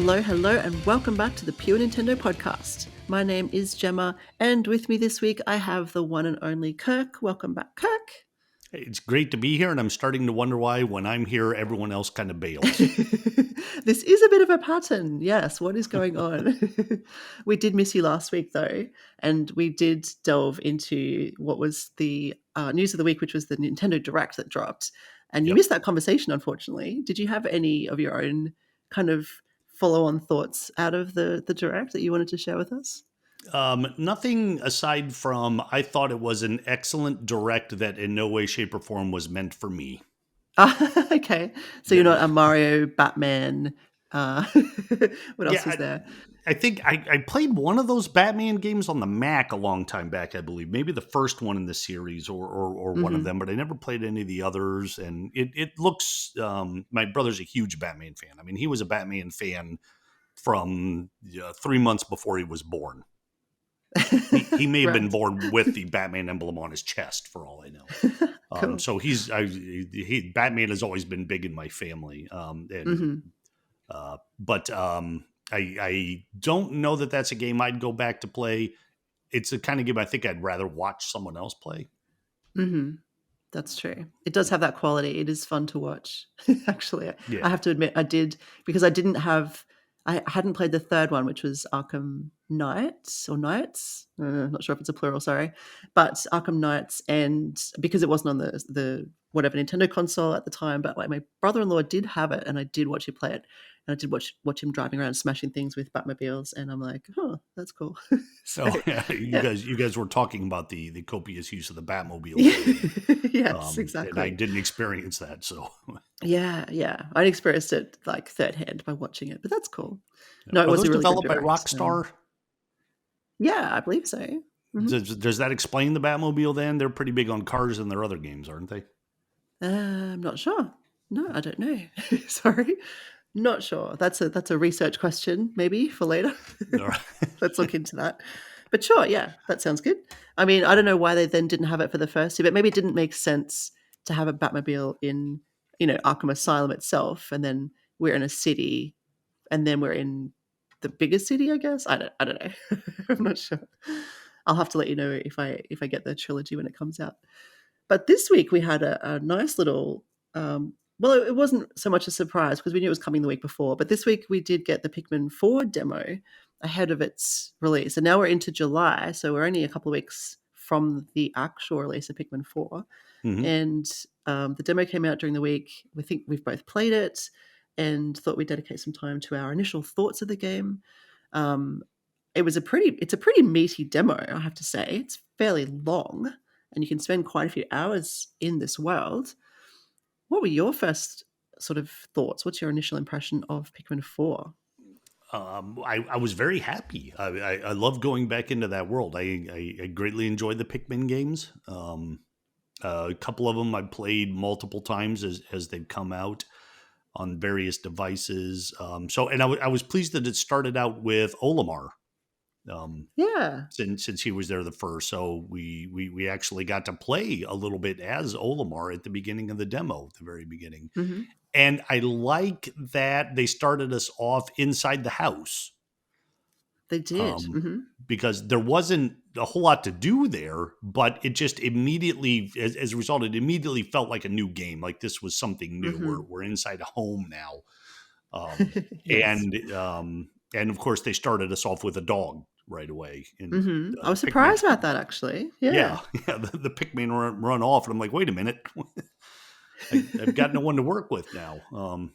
Hello, and welcome back to the Pure Nintendo Podcast. My name is Jemma, and with me this week I have the one and only Kirk. Welcome back, Kirk. It's great to be here, and I'm starting to wonder why when I'm here, everyone else kind of bails. This is a bit of a pattern. Yes, what is going on? We did miss you last week, though, and we did delve into what was the news of the week, which was the Nintendo Direct that dropped. And you Yep. missed that conversation, unfortunately. Did you have any of your own kind of follow-on thoughts out of the Direct that you wanted to share with us? Nothing aside from I thought it was an excellent direct that in no way, shape, or form was meant for me. Okay, so you're not a Mario, Batman. What else was Yeah, there? I think I played one of those Batman games on the Mac a long time back, I believe. Maybe the first one in the series or one of them, but I never played any of the others. And it looks, my brother's a huge Batman fan. I mean, he was a Batman fan from 3 months before he was born. He may have been Right. born with the Batman emblem on his chest, for all I know. Cool. So Batman has always been big in my family. I don't know that that's a game I'd go back to play. It's a kind of game I think I'd rather watch someone else play. That's true. It does have that quality. It is fun to watch. Actually, Yeah. I have to admit, I did because I hadn't played the third one, which was Arkham Knights or Knights. Not sure if it's a plural. Sorry, but Arkham Knights, and because it wasn't on the whatever Nintendo console at the time, but like my brother-in-law did have it, and I did watch him play it, and I did watch him driving around smashing things with Batmobiles, and I'm like, oh, that's cool. So, Oh yeah, yeah. you guys were talking about the copious use of the Batmobile. Yes, And I exactly. didn't experience that, so Yeah. I experienced it like third hand by watching it, but that's cool. No, it are was those a really good developed by direct. Rockstar? Yeah, I believe so. Mhm. Does that explain the Batmobile? Then they're pretty big on cars in their other games, aren't they? I'm not sure. No, I don't know. Sorry. Not sure. That's a research question maybe for later. All right. Let's look into that. But sure, yeah, that sounds good. I mean, I don't know why they then didn't have it for the first two, but maybe it didn't make sense to have a Batmobile in, Arkham Asylum itself, and then we're in a city, and then we're in the bigger city, I guess. I don't know. I'm not sure. I'll have to let you know if I get the trilogy when it comes out. But this week we had a nice little. Well, it wasn't so much a surprise because we knew it was coming the week before. But this week we did get the Pikmin 4 demo ahead of its release, and now we're into July, so we're only a couple of weeks from the actual release of Pikmin 4. Mhm. And the demo came out during the week. We think we've both played it, and thought we'd dedicate some time to our initial thoughts of the game. Um, it's a pretty meaty demo, I have to say. It's fairly long, and you can spend quite a few hours in this world. What were your first sort of thoughts? What's your initial impression of Pikmin 4? I was very happy. I love going back into that world. I greatly enjoyed the Pikmin games. A couple of them I played multiple times as they've come out on various devices. I was pleased that it started out with Olimar. Yeah. Since he was there the first, so we actually got to play a little bit as Olimar at the beginning of the demo, at the very beginning. Hmm. And I like that they started us off inside the house, They did. um, Hmm. because there wasn't a whole lot to do there, but it just immediately, as a result, it immediately felt like a new game. Like this was something new. Hmm. We're inside a home now, um, Yes. and of course they started us off with a dog right away, and I was the Pikmin. surprised about that, actually. Yeah, Yeah. yeah. The Pikmin run off, and I'm like, wait a minute. I've got no one to work with now.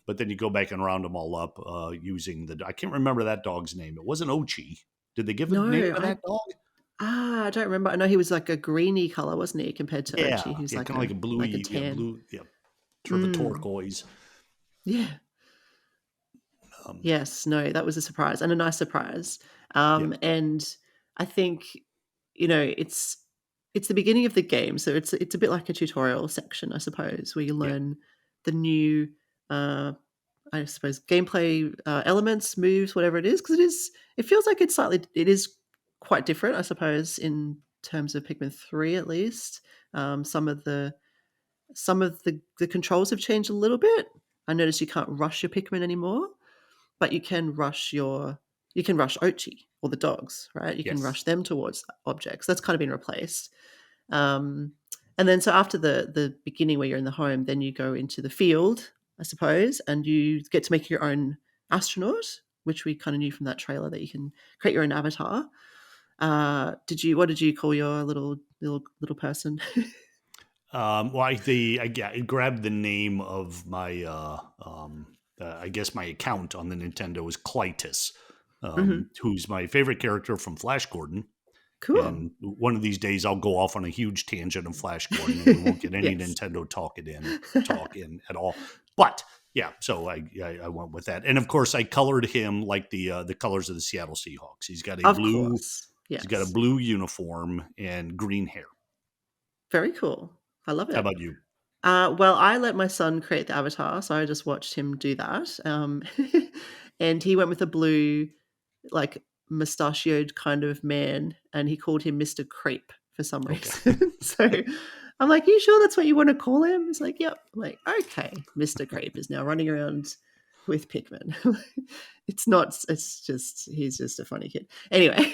But then you go back and round them all up using I can't remember that dog's name. It wasn't Ochi. Did they give a No, name to that dog? I don't remember. I know he was like a greeny color, wasn't he, compared to Yeah, Ochi, who's yeah, like kind of like a a bluey, yeah, tan. blue, yeah, sort of a Mm. turquoise. Yeah. Um, Yes. No, that was a surprise, and a nice surprise. yeah, And I think it's the beginning of the game, so it's a bit like a tutorial section, I suppose, where you yeah. learn the new, uh, I suppose, gameplay elements, moves, whatever it is, because it feels like it is quite different, I suppose, in terms of Pikmin 3 at least. Some of the controls have changed a little bit. I noticed you can't rush your Pikmin anymore, but you can rush Ochi or the dogs, right? You can Yes. rush them towards objects. That's kind of been replaced. Um, and then so after the beginning where you're in the home, then you go into the field, I suppose, and you get to make your own astronaut, which we kind of knew from that trailer that you can create your own avatar. What did you call your little person? Well, I grabbed the name of my, I guess my account on the Nintendo is Clytus, Mhm. who's my favorite character from Flash Gordon. Cool. And one of these days, I'll go off on a huge tangent of Flash Gordon, and we won't get any Yes. Nintendo talk in at all. But yeah, so I went with that, and of course, I colored him like the colors of the Seattle Seahawks. Of course. He's got a Yes. blue uniform and green hair. Very cool. I love How it. about you? Well, I let my son create the avatar, so I just watched him do that. And he went with a blue, like, mustachioed kind of man, and he called him Mr. Creep for some Okay. reason. So I'm like, "You sure that's what you want to call him?" He's like, "Yep." I'm like, "Okay, Mr. Creep is now running around with Pikmin." It's not. It's just he's just a funny kid. Anyway,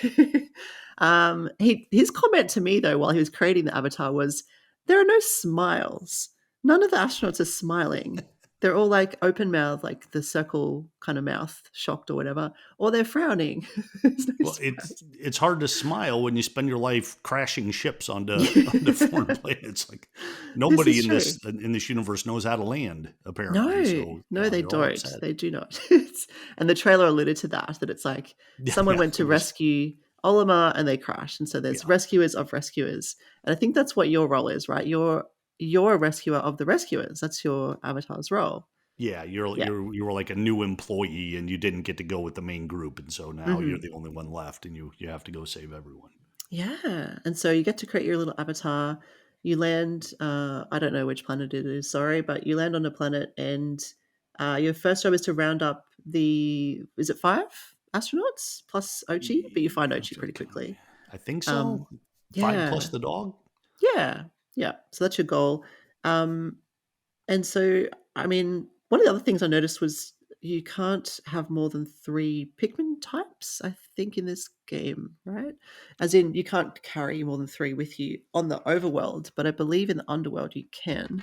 his comment to me though while he was creating the avatar was, "There are no smiles. None of the astronauts are smiling. They're all like open mouth, like the circle kind of mouth, shocked or whatever, or they're frowning." There's no Well, smiles. it's hard to smile when you spend your life crashing ships onto foreign planets. Like This nobody is true. in this universe knows how to land, apparently. No, So no, yeah, they they're all don't. upset. They do not. And the trailer alluded to that it's like Yeah, someone yeah, went it to was. rescue Olimar and they crashed. And so there's Yeah, rescuers of rescuers. And I think that's what your role is, right? You're a rescuer of the rescuers. That's your avatar's role. yeah. Yeah. You were like a new employee, and you didn't get to go with the main group, and so now you're Mhm. the only one left, and you have to go save everyone. Yeah. And so you get to create your little avatar. You land, I don't know which planet it is, sorry, but you land on a planet and your first job is to round up is it 5 astronauts plus Ochi? But you find I Ochi pretty think quickly. I think Um, so. 5 plus yeah. the dog. Yeah. Yeah. So that's your goal. Um, and so, I mean, one of the other things I noticed was you can't have more than 3 Pikmin types, I think, in this game, right? As in, you can't carry more than 3 with you on the overworld, but I believe in the underworld you can.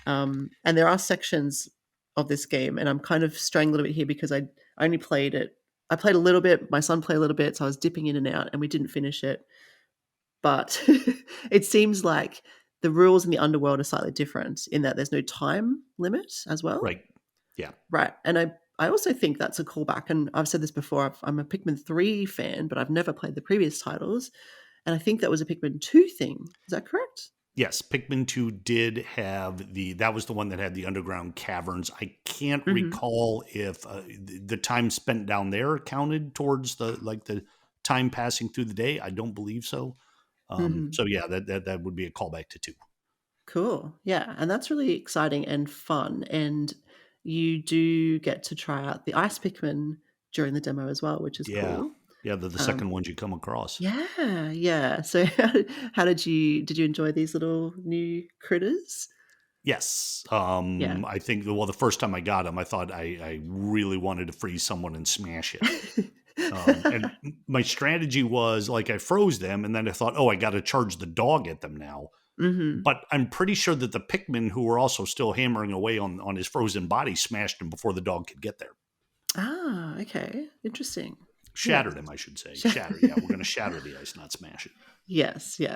And there are sections of this game, and I'm kind of straying a little bit here because I only played it. I played a little bit, my son played a little bit, so I was dipping in and out, and we didn't finish it. But it seems like the rules in the underworld are slightly different in that there's no time limit as well. Right. Yeah. Right. And I also think that's a callback. And I've said this before, I'm a Pikmin 3 fan, but I've never played the previous titles. And I think that was a Pikmin 2 thing. Is that correct? Yes, Pikmin 2 did have that was the one that had the underground caverns. I can't Hmm. recall if the time spent down there counted towards the time passing through the day. I don't believe so. Hmm. So yeah, that would be a callback to 2. Cool. Yeah. And that's really exciting and fun. And you do get to try out the Ice Pikmin during the demo as well, which is Yeah. cool. Yeah, the second Um, ones you come across. Yeah, yeah. So how did you enjoy these little new critters? Yes. Yeah. I think the first time I got them, I thought I really wanted to freeze someone and smash it. And my strategy was like I froze them, and then I thought, oh, I got to charge the dog at them now. Mhm. But I'm pretty sure that the Pikmin who were also still hammering away on his frozen body smashed him before the dog could get there. Ah, okay. Interesting. Yes. Shattered him, I should say. Sh Shatter. Yeah, we're going to shatter the ice, not smash it. Yes, yeah.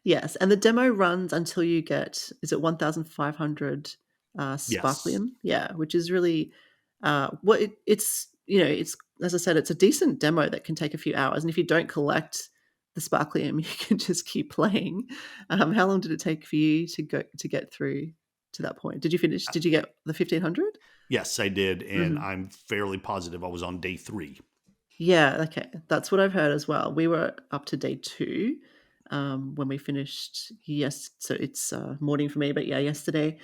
Yes, and the demo runs until you get is it 1,500, Yes. Sparklium? Yeah, which is really, it's, it's as I said, it's a decent demo that can take a few hours, and if you don't collect the Sparklium, you can just keep playing. How long did it take for you to get through to that point? Did you get the 1,500? Yes, I did. And Mhm. I'm fairly positive I was on day 3. Yeah, okay. That's what I've heard as well. We were up to day 2, when we finished so it's, morning for me, but yeah, yesterday,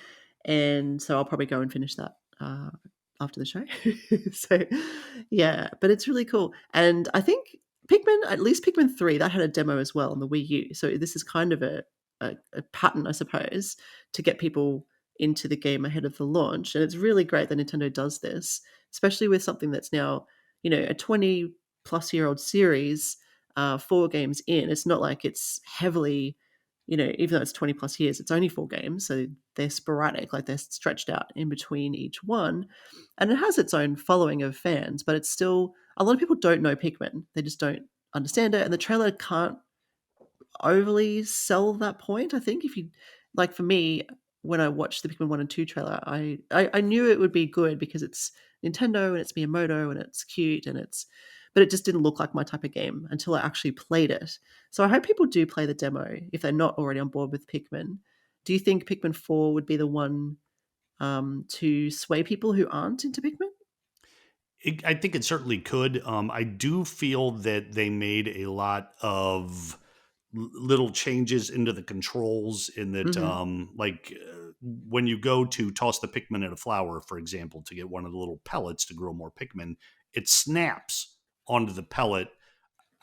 and so I'll probably go and finish that, after the show. So, yeah, but it's really cool, and I think at least Pikmin 3, that had a demo as well on the Wii U, so this is kind of a pattern, I suppose, to get people into the game ahead of the launch, and it's really great that Nintendo does this especially with something that's now, a 20-plus-year-old series, 4 games in. It's not like it's heavily, even though it's 20+ years, it's only 4 games, so they're sporadic, like they're stretched out in between each one. And it has its own following of fans, but it's still, a lot of people don't know Pikmin. They just don't understand it, and the trailer can't overly sell that point. I think if you, like, for me, when I watched the Pikmin 1 and 2 trailer, I knew it would be good because it's Nintendo and it's Miyamoto and it's cute and but it just didn't look like my type of game until I actually played it. So I hope people do play the demo if they're not already on board with Pikmin. Do you think Pikmin 4 would be the one to sway people who aren't into Pikmin? I think it certainly could. I do feel that they made a lot of little changes into the controls in that, Hmm. when you go to toss the Pikmin at a flower, for example, to get one of the little pellets to grow more Pikmin, it snaps onto the pellet.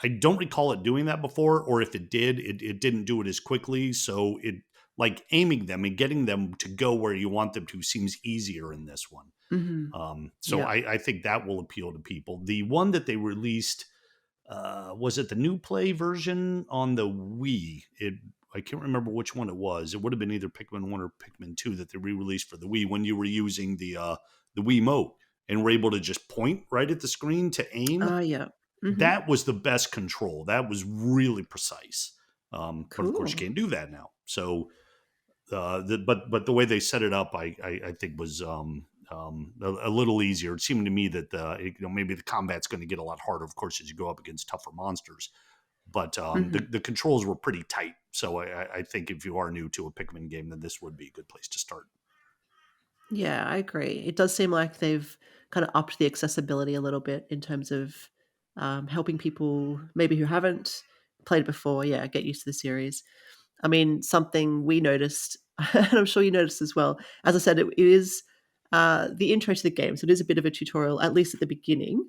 I don't recall it doing that before, or if it did, it didn't do it as quickly. So it, like, aiming them and getting them to go where you want them to seems easier in this one. Hmm. So Yeah. I think that will appeal to people. The one that they released, was it the new play version on the Wii? I can't remember which one it was. It would have been either Pikmin 1 or Pikmin 2 that they re-released for the Wii, when you were using the Wiimote and were able to just point right at the screen to aim. Yeah. Hmm. That was the best control. That was really precise. But of course, you Cool. can't do that now. So, but the way they set it up, I think was, a little easier. It seemed to me that maybe the combat's going to get a lot harder, of course, as you go up against tougher monsters. But Hmm. the controls were pretty tight. So I think if you are new to a Pikmin game, then this would be a good place to start. Yeah, I agree. It does seem like they've kind of upped the accessibility a little bit in terms of helping people maybe who haven't played it before, yeah, get used to the series. I mean, something we noticed, and I'm sure you noticed as well. As I said, it is the intro to the game, so it is a bit of a tutorial, at least at the beginning.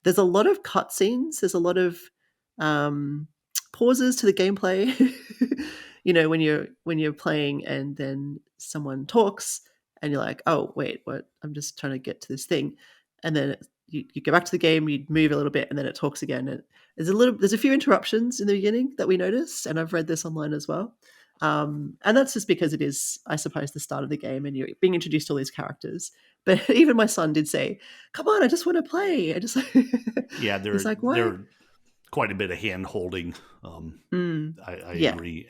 There's a lot of cutscenes. There's a lot of um, pauses to the gameplay. When you're playing and then someone talks and you're like, "Oh, wait, what? I'm just trying to get to this thing," and then you go back to the game, you move a little bit, and then it talks again. And there's a few interruptions in the beginning that we noticed, and I've read this online as well. And that's just because it is, I suppose, the start of the game, and you're being introduced to all these characters. But even my son did say, "Come on, I just want to play." I just Yeah, he's like, "What?" they're quite a bit of hand holding. Mm, I yeah. agree.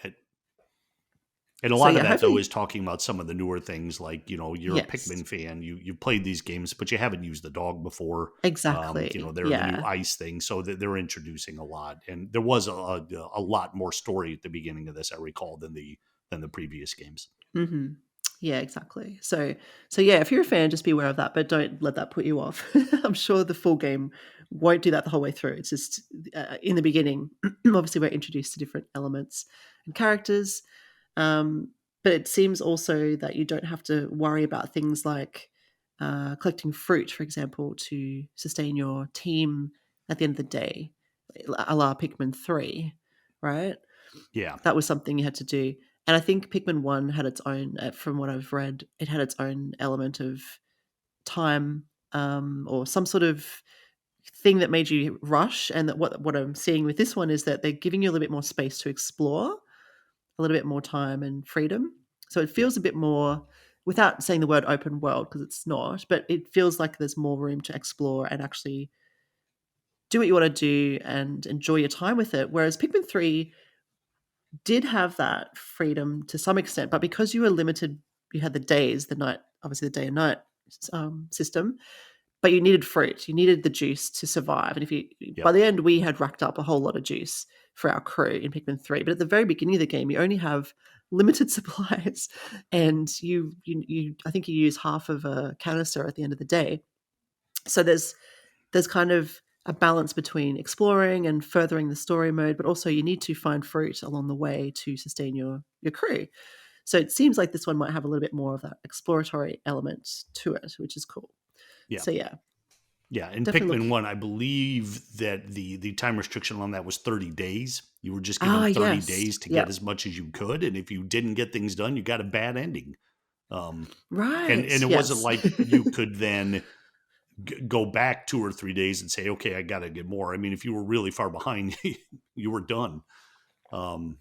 And a So lot of yeah, that, though, hopefully, is talking about some of the newer things, like, you're a yes, Pikmin fan, you've played these games, but you haven't used the dog before. exactly. They're the new Yeah. ice thing, so they're introducing a lot, and there was a lot more story at the beginning of this, I recall, than the previous games. Hmm. Yeah, exactly. So yeah, if you're a fan, just be aware of that, but don't let that put you off. I'm sure the full game won't do that the whole way through. It's just in the beginning. Obviously, we're introduced to different elements and characters, um, but it seems also that you don't have to worry about things like collecting fruit, for example, to sustain your team at the end of the day, a la Pikmin 3, right? Yeah, That was something you had to do. And I think Pikmin 1 had its own, from what I've read, it had its own element of time, or some sort of thing that made you rush. And that what I'm seeing with this one is that they're giving you a little bit more space to explore, a little bit more time and freedom. So it yeah, feels a bit more, without saying the word open world, because it's not, but it feels like there's more room to explore and actually do what you want to do and enjoy your time with it. Whereas Pikmin 3 did have that freedom to some extent, but because you were limited, you had the days, the night, obviously the day and night system, but you needed fruit, you needed the juice to survive. And if you, by yep, the end, we had racked up a whole lot of juice for our crew in Pikmin 3. But at the very beginning of the game, you only have limited supplies, and I think you use half of a canister at the end of the day. So there's kind of a balance between exploring and furthering the story mode, but also you need to find fruit along the way to sustain your crew. So it seems like this one might have a little bit more of that exploratory element to it, which is cool. yeah. So yeah, Yeah, in definitely look. Pikmin 1, I believe that the time restriction on that was 30 days. You were just Ah, given 30 yes, days to get yep, as much as you could, and if you didn't get things done, you got a bad ending. Um, and right, it wasn't yes. like you could then go back 2 or 3 days and say, okay, I got to get more. I mean, if you were really far behind, you were done.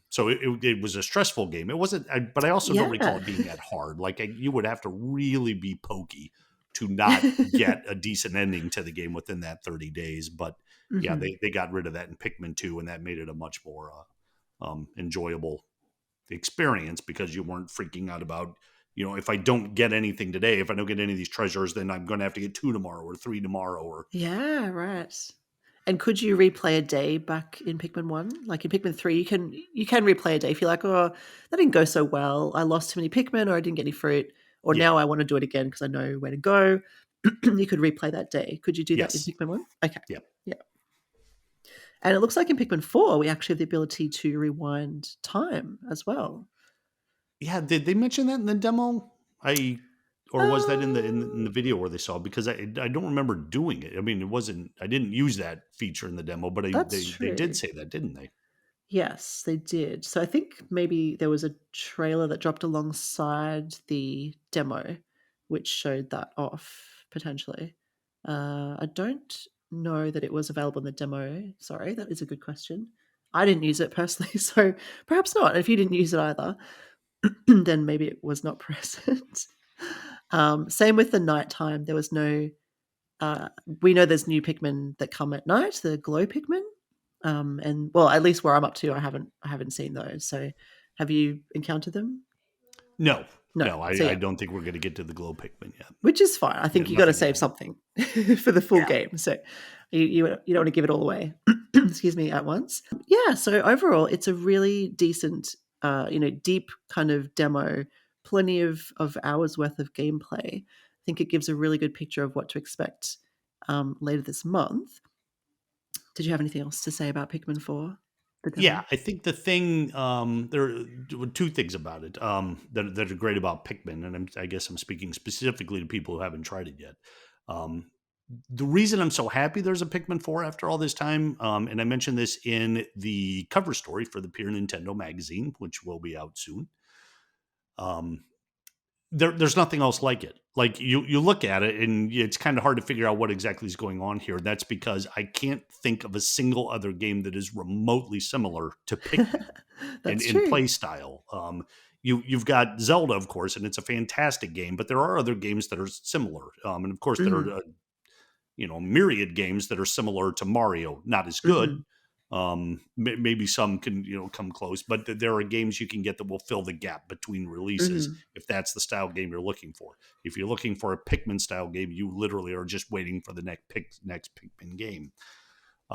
So it was a stressful game. It wasn't, but I also don't recall Yeah. it being that hard. Like you would have to really be pokey to not get a decent ending to the game within that 30 days. But yeah, Mhm. they got rid of that in Pikmin 2, and that made it a much more enjoyable experience because you weren't freaking out about, if I don't get anything today, if I don't get any of these treasures, then I'm going to have to get 2 tomorrow or 3 tomorrow. Or Yeah, right. And could you replay a day back in Pikmin 1? Like in Pikmin 3, you can replay a day if you're like, "Oh, that didn't go so well. I lost too many Pikmin or I didn't get any fruit, or yeah, now I wanna do it again because I know where to go." You could replay that day. Could you do that in yes, Pikmin 1? Okay. yeah. Yeah. And it looks like in Pikmin 4, we actually have the ability to rewind time as well. Yeah, did they mention that in the demo? I or was that in the Um, video where they saw it? Because I don't remember doing it. I mean, it wasn't I didn't use that feature in the demo, but that's they did true. say that, didn't they? Yes, they did. So I think maybe there was a trailer that dropped alongside the demo, which showed that off potentially. I don't know that it was available in the demo. Sorry, that is a good question. I didn't use it personally, so perhaps not. If you didn't use it either, then maybe it was not present. Same with the nighttime. There was no. We know there's new Pikmin that come at night, the glow Pikmin. And well, at least where I'm up to, I haven't seen those. So, have you encountered them? No. No. No, So I yeah, don't think we're gonna get to the glow Pikmin yet. which is fine. I Yeah, think you got to nothing save yet. something for the full Yeah. game. So you don't want to give it all away. Excuse me, at once. Yeah. So overall, it's a really decent, deep kind of demo. Plenty of hours worth of gameplay. I think it gives a really good picture of what to expect later this month. Did you have anything else to say about Pikmin 4, the demo? Yeah, I think the thing there were 2 things about it that are great about Pikmin, and I guess I'm speaking specifically to people who haven't tried it yet. Um, the reason I'm so happy there's a Pikmin 4 after all this time, and I mentioned this in the cover story for the Pure Nintendo magazine, which will be out soon. Um, there's nothing else like it. Like you look at it and it's kind of hard to figure out what exactly is going on here. That's because I can't think of a single other game that is remotely similar to Pikmin That's in true. play style. You've got Zelda, of course, and it's a fantastic game, but there are other games that are similar. And of course, there Mhm, are myriad games that are similar to Mario, not as good. mhm, Maybe some can come close, but there are games you can get that will fill the gap between releases mhm, if that's the style game you're looking for. If you're looking for a Pikmin style game, you literally are just waiting for the next Pikmin game.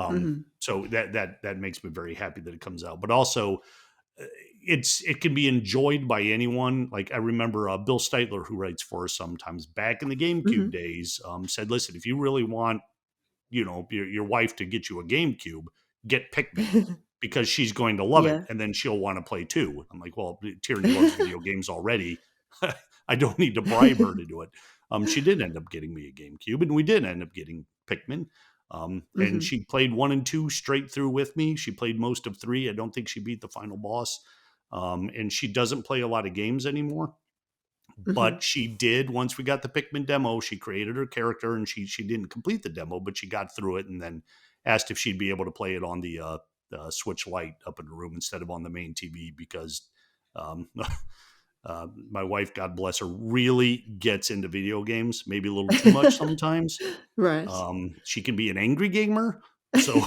mhm, So that makes me very happy that it comes out. But also, uh, it can be enjoyed by anyone. Like I remember Bill Steitler, who writes for us sometimes back in the GameCube mhm. days, said, "Listen, if you really want your wife to get you a GameCube, get Pikmin because she's going to love it, Yeah. and then she'll want to play too." I'm like, well, Tierney loves video games already. I don't need to bribe her to do it. She did end up getting me a GameCube, and we did end up getting Pikmin. And Mhm, she played 1 and 2 straight through with me. She played most of 3. I don't think she beat the final boss. And she doesn't play a lot of games anymore, mhm. but she did once we got the Pikmin demo. She created her character, and she didn't complete the demo, but she got through it, and then asked if she'd be able to play it on the Switch Lite up in the room instead of on the main TV because um, my wife, God bless her, really gets into video games, maybe a little too much sometimes. Right. She can be an angry gamer, so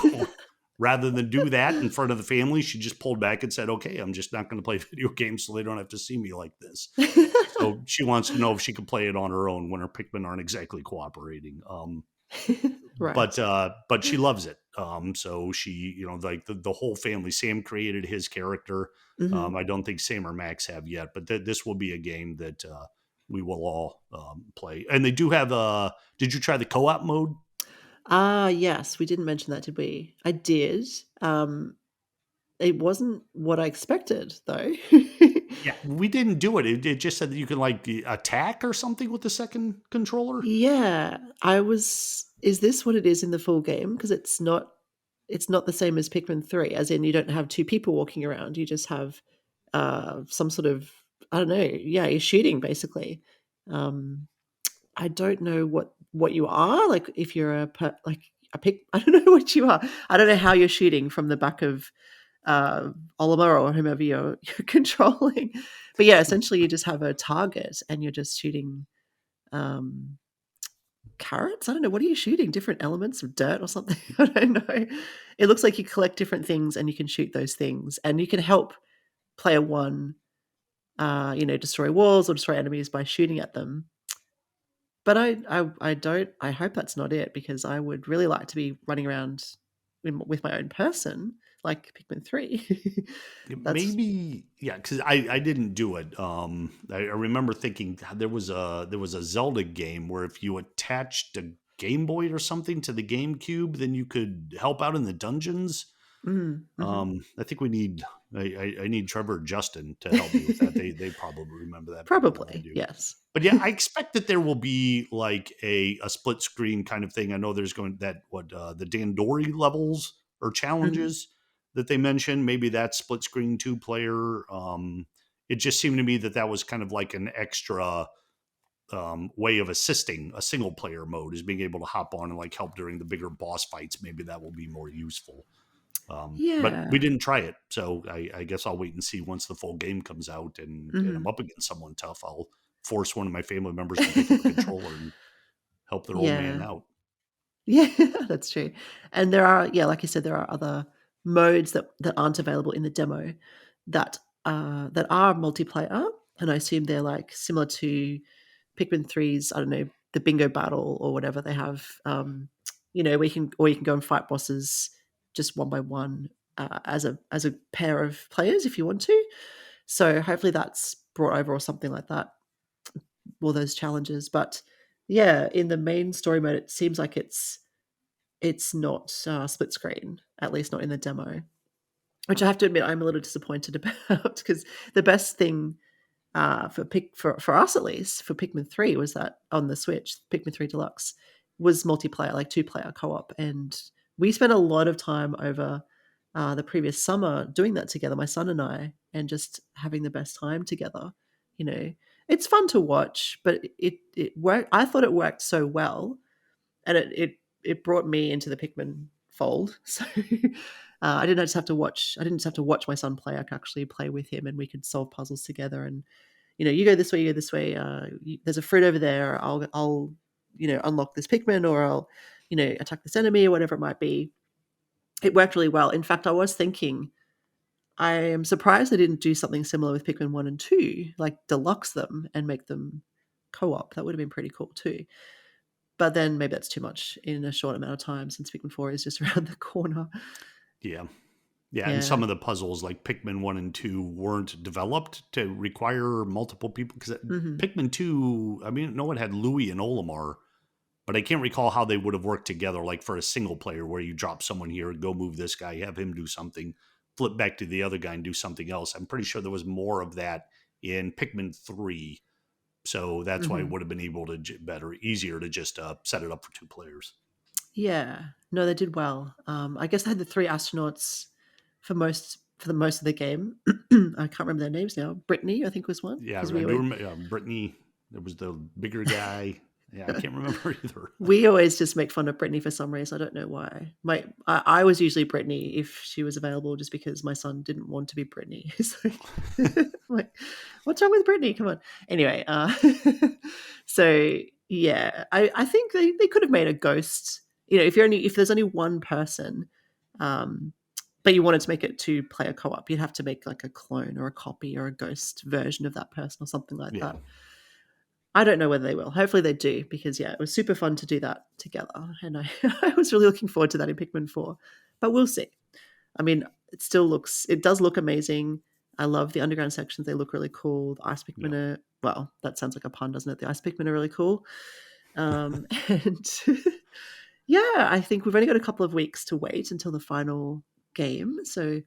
rather than do that in front of the family, she just pulled back and said, "Okay, I'm just not going to play video games, so they don't have to see me like this." So she wants to know if she can play it on her own when her Pikmin aren't exactly cooperating. Right. But she loves it. So she, like the whole family. Sam created his character. Mhm. I don't think Sam or Max have yet, but this will be a game that we will all play. And they do have a. Did you try the co-op mode? Ah, yes, we didn't mention that, did we? I did. It wasn't what I expected, though. Yeah, we didn't do it. It just said that you can like attack or something with the second controller. Yeah, I was is this what it is in the full game? Because it's not the same as Pikmin 3, as in you don't have 2 people walking around, you just have, some sort of I don't know, yeah, you're shooting basically. Um, I don't know what what you are. Like if you're a pick, I don't know what you are. I don't know how you're shooting from the back of Oliver or whomever you're controlling. But yeah, essentially you just have a target and you're just shooting um, carrots. I don't know. What are you shooting? Different elements of dirt or something? I don't know. It looks like you collect different things and you can shoot those things, and you can help player one, destroy walls or destroy enemies by shooting at them. But I don't. I hope that's not it, because I would really like to be running around with my own person, like Pikmin 3. That's Maybe, yeah, because I didn't do it. I remember thinking there was a Zelda game where if you attached a Game Boy or something to the GameCube, then you could help out in the dungeons. mhm. I think we need I need Trevor and Justin to help me with that. They probably remember that better than I Probably, do. yes. But yeah, I expect that there will be like a split screen kind of thing. I know there's going that what the Dandori levels or Mhm. challenges that they mentioned. Maybe that split screen 2 player. It just seemed to me that that was kind of like an extra way of assisting a single player mode, is being able to hop on and like help during the bigger boss fights. Maybe that will be more useful. But we Yeah. didn't try it, so I guess I'll wait and see once the full game comes out and I'm Mhm. up against someone tough. I'll force one of my family members to pick up a controller and help their old man Yeah. out. Yeah, that's true. And there are, yeah, like you said, there are other modes that aren't available in the demo that are multiplayer, and I assume they're like similar to Pikmin 3's, I don't know, the bingo battle or whatever they have. Where you can go and fight bosses just one by one, as a pair of players if you want to. So hopefully that's brought over or something like that, all those challenges. But yeah, in the main story mode, it seems like it's not split screen, at least not in the demo, which I have to admit I'm a little disappointed about, because the best thing for us, at least for Pikmin 3, was that on the Switch, Pikmin 3 Deluxe was multiplayer, like 2-player co-op, and we spent a lot of time over the previous summer doing that together, my son and I, and just having the best time together. You know, it's fun to watch, but it worked. I thought it worked so well, and it brought me into the Pikmin fold. So I didn't just have to watch. I didn't just have to watch my son play. I could actually play with him, and we could solve puzzles together. And you go this way, you go this way. There's a fruit over there. I'll unlock this Pikmin, or I'll attack this enemy, or whatever it might be. It worked really well. In fact, I was thinking, I am surprised they didn't do something similar with Pikmin 1 and 2, like deluxe them and make them co-op. That would have been pretty cool too. But then maybe that's too much in a short amount of time, since Pikmin 4 is just around the corner. Yeah. Yeah, and Yeah. some of the puzzles like Pikmin 1 and 2 weren't developed to require multiple people, because Mhm. Pikmin 2, I mean, no one had Louis and Olimar, but I can't recall how they would have worked together, like for a single player where you drop someone here, go move this guy, have him do something, flip back to the other guy and do something else. I'm pretty sure there was more of that in Pikmin 3. So that's why it Mhm. would have been able to easier to just set it up for 2 players. Yeah. No, they did well. I guess they had the 3 astronauts for the most of the game. I can't remember their names now. Brittany, I think, was one, Yeah, because I do remember Brittany. There was the bigger guy. Yeah, I can't remember either. we always just make fun of Brittany for some reason. I don't know why. I was usually Brittany if she was available, just because my son didn't want to be Brittany. So, like, what's wrong with Brittany? Come on. Anyway, so yeah, I think they could have made a ghost. If there's only one person, um, but you wanted to make it 2-player co-op, you'd have to make like a clone or a copy or a ghost version of that person or something like Yeah. that. I don't know whether they will. Hopefully they do, because yeah, it was super fun to do that together, and I I was really looking forward to that in Pikmin 4. But we'll see. I mean, it does look amazing. I love the underground sections. They look really cool. The ice Yeah. Pikmin are, well, that sounds like a pun, doesn't it? The ice Pikmin are really cool. And yeah, I think we've only got a couple of weeks to wait until the final game. So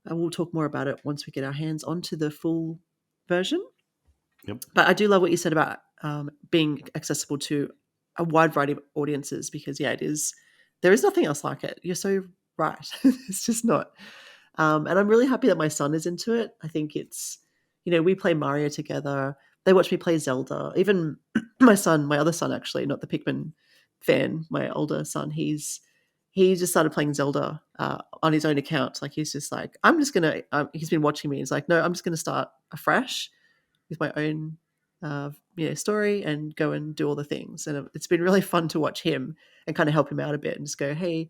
we'll talk more about it once we get our hands onto the full version. Yep. But I do love what you said about being accessible to a wide variety of audiences, because yeah, it is. There is nothing else like it. You're so right. It's just not. And I'm really happy that my son is into it. I think we play Mario together. they watch me play Zelda. Even my other son, actually, not the Pikmin fan, my older son, he just started playing Zelda on his own account. Like he's just like, I'm just gonna. He's been watching me. He's like, no, I'm just gonna start afresh with my own, story and go and do all the things. And it's been really fun to watch him and kind of help him out a bit and just go, hey,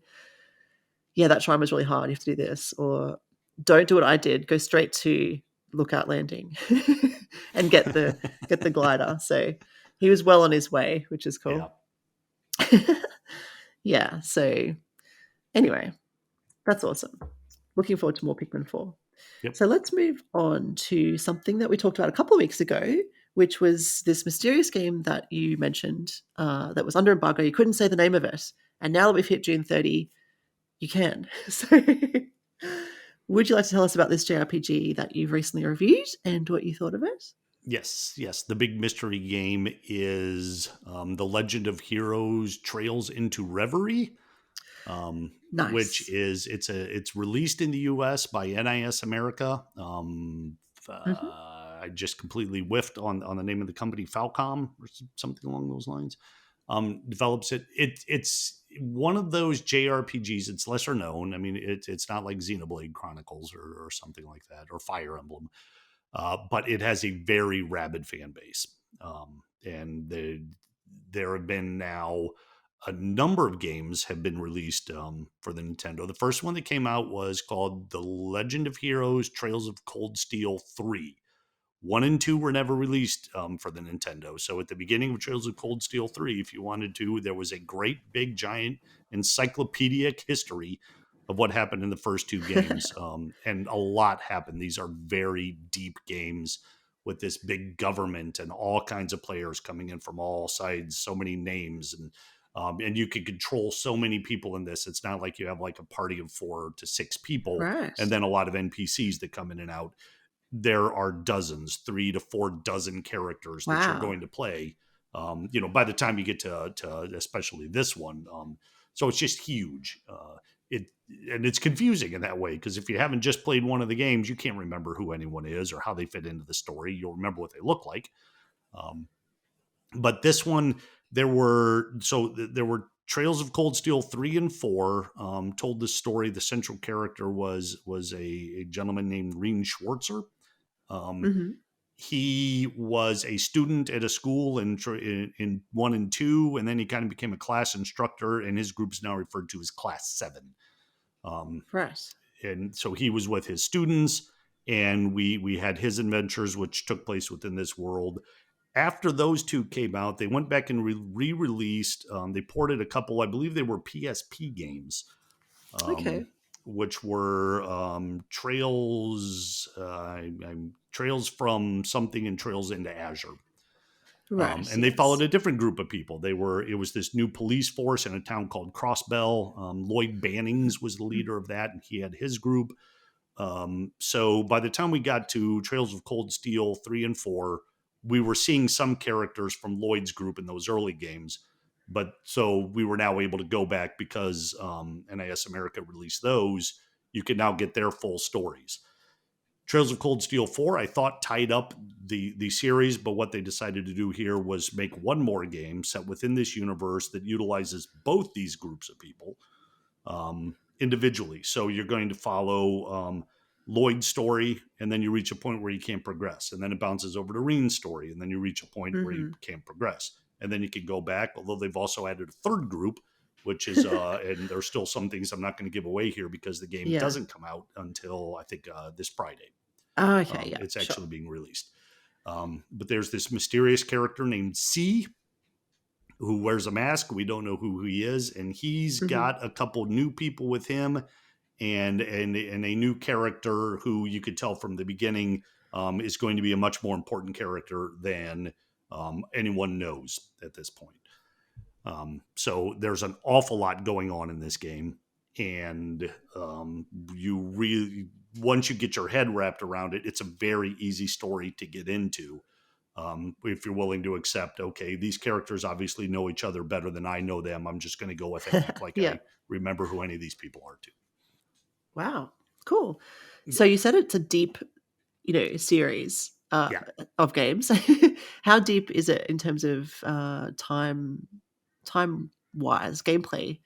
yeah, that shrine was really hard. You have to do this, or don't do what I did. Go straight to Lookout Landing and get the glider. So he was well on his way, which is Yeah. cool. Yeah. So anyway, that's awesome. Looking forward to more Pikmin 4. Yep. So let's move on to something that we talked about a couple of weeks ago, which was this mysterious game that you mentioned that was under embargo. You couldn't say the name of it. And now that we've hit June 30, you can. So would you like to tell us about this JRPG that you've recently reviewed and what you thought of it? Yes. The big mystery game is The Legend of Heroes: Trails into Reverie. Nice. Which is it's released in the US by NIS America. I just completely whiffed on the name of the company, Falcom or something along those lines. Develops it. It's one of those JRPGs. It's lesser known. I mean, it's not like Xenoblade Chronicles or something like that, or Fire Emblem, but it has a very rabid fan base. And there have been now a number of games have been released for the Nintendo. The first one that came out was called The Legend of Heroes: Trails of Cold Steel 3. 1 and 2 were never released for the Nintendo. So at the beginning of Trails of Cold Steel 3, if you wanted to, there was a great big giant encyclopedic history of what happened in the first two games. And a lot happened. These are very deep games with this big government and all kinds of players coming in from all sides, so many names, and you can control so many people in this. It's not like you have like a party of 4 to 6 people, right, and then a lot of NPCs that come in and out. There are dozens, 3 to 4 dozen characters that you're going to play. By the time you get to especially this one, so it's just huge. And it's confusing in that way, because if you haven't just played one of the games, you can't remember who anyone is or how they fit into the story. You'll remember what they look like. But this one, there were Trails of Cold Steel 3 and 4 told the story. The central character was a gentleman named Reen Schwartzer. He was a student at a school in 1 and 2, and then he kind of became a class instructor, and his group is now referred to as Class 7. Right. And so he was with his students, and we had his adventures, which took place within this world. After those two came out, they went back and re-released. They ported a couple, I believe they were PSP games, which were Trails, Trails from something and Trails into Azure. Right. And they followed a different group of people. It was this new police force in a town called Crossbell. Lloyd Bannings was the leader of that, and he had his group. So by the time we got to Trails of Cold Steel 3 and 4, we were seeing some characters from Lloyd's group in those early games. But so we were now able to go back because NIS America released those. You can now get their full stories. Trails of Cold Steel 4, I thought, tied up the series, but what they decided to do here was make one more game set within this universe that utilizes both these groups of people individually. So you're going to follow Lloyd's story, and then you reach a point where you can't progress. And then it bounces over to Reen's story, and then you reach a point where you can't progress. And then you can go back, although they've also added a third group, which is, and there's still some things I'm not going to give away here because the game doesn't come out until, I think, this Friday. Okay, it's actually being released. But there's this mysterious character named C, who wears a mask. We don't know who he is, and he's got a couple new people with him, and a new character who you could tell from the beginning is going to be a much more important character than anyone knows at this point. So there's an awful lot going on in this game, and you really, once you get your head wrapped around it, it's a very easy story to get into. If you're willing to accept, okay, these characters obviously know each other better than I know them. I'm just going to go with it, act like I remember who any of these people are too. Wow, cool. So you said it's a deep, series. uh, Yeah. of games. How deep is it in terms of time wise, gameplay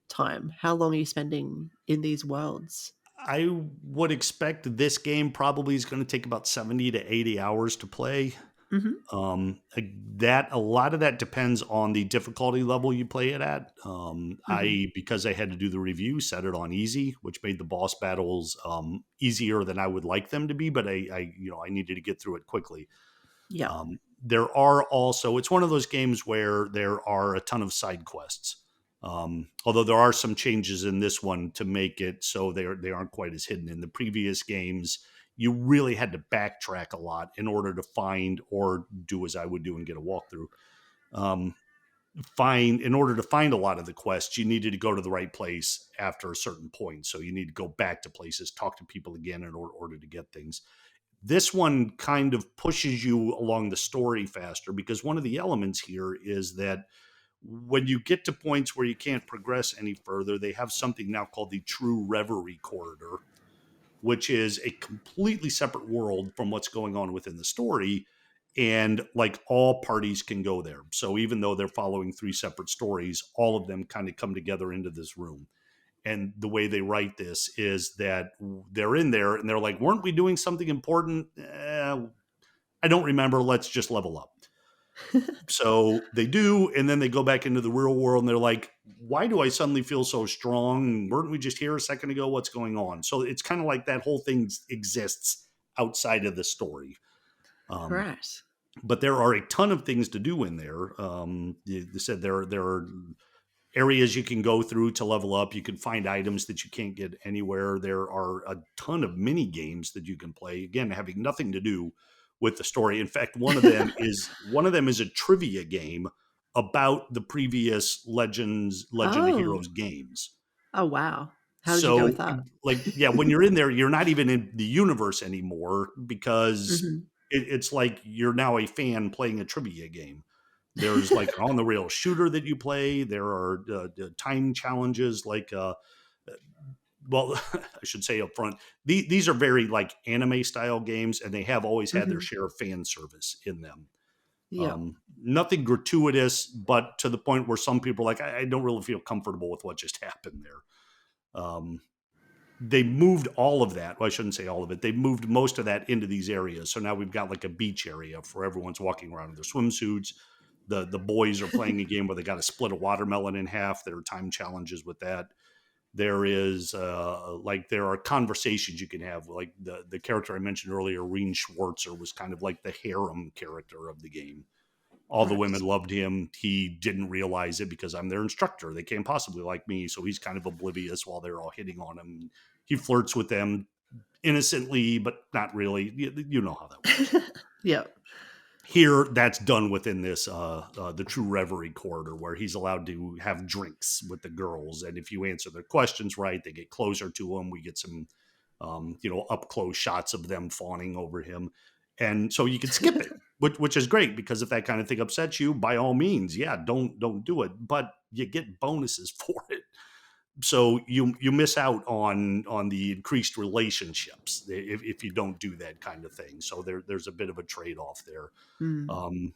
time? How long are you spending in these worlds? I would expect this game probably is going to take about 70 to 80 hours to play. Hmm. That a lot of that depends on the difficulty level you play it at. Hmm. Because I had to do the review, set it on easy, which made the boss battles easier than I would like them to be. But I needed to get through it quickly. Yeah. There are also, it's one of those games where there are a ton of side quests. Although there are some changes in this one to make it so they aren't quite as hidden. In the previous games, you really had to backtrack a lot in order to find or do as I would do and get a walkthrough. Um, in order to find a lot of the quests, you needed to go to the right place after a certain point. So you need to go back to places, talk to people again in order to get things. This one kind of pushes you along the story faster because one of the elements here is that when you get to points where you can't progress any further, they have something now called the True Reverie Corridor, which is a completely separate world from what's going on within the story. And like all parties can go there. So even though they're following three separate stories, all of them kind of come together into this room. And the way they write this is that they're in there and they're like, weren't we doing something important? I don't remember. Let's just level up. So they do, and then they go back into the real world and they're like, why do I suddenly feel so strong? Weren't we just here a second ago? What's going on? So it's kind of like that whole thing exists outside of the story. Um, Right. but there are a ton of things to do in there. They said there are areas you can go through to level up. You can find items that you can't get anywhere. There are a ton of mini games that you can play, again, having nothing to do with the story. In fact, one of them is a trivia game about the previous Legend of Oh. Heroes games. Oh, wow. How did you go with So, that? like, yeah, when you're in there, you're not even in the universe anymore because Hmm. it's like you're now a fan playing a trivia game. There's like an on the rail shooter that you play. There are time challenges, like, well, I should say up front, these are very like anime style games, and they have always had their Hmm. share of fan service in them. Yeah. Nothing gratuitous, but to the point where some people are like, I don't really feel comfortable with what just happened there. They moved all of that. Well, I shouldn't say all of it. They moved most of that into these areas. So now we've got like a beach area for everyone's walking around in their swimsuits. The boys are playing a game where they got to split a watermelon in half. There are time challenges with that. There is there are conversations you can have. Like the character I mentioned earlier, Reen Schwartzer, was kind of like the harem character of the game. All the women Right. loved him. He didn't realize it because I'm their instructor. They can't possibly like me. So he's kind of oblivious while they're all hitting on him. He flirts with them innocently, but not really. You know how that works. Yeah. Here, that's done within this the True Reverie corridor, where he's allowed to have drinks with the girls, and if you answer their questions right, they get closer to him. We get some up close shots of them fawning over him, and so you can skip it, which is great, because if that kind of thing upsets you, by all means, yeah, don't do it, but you get bonuses for it. So you miss out on the increased relationships if you don't do that kind of thing. So there's a bit of a trade off there. Mm. Um,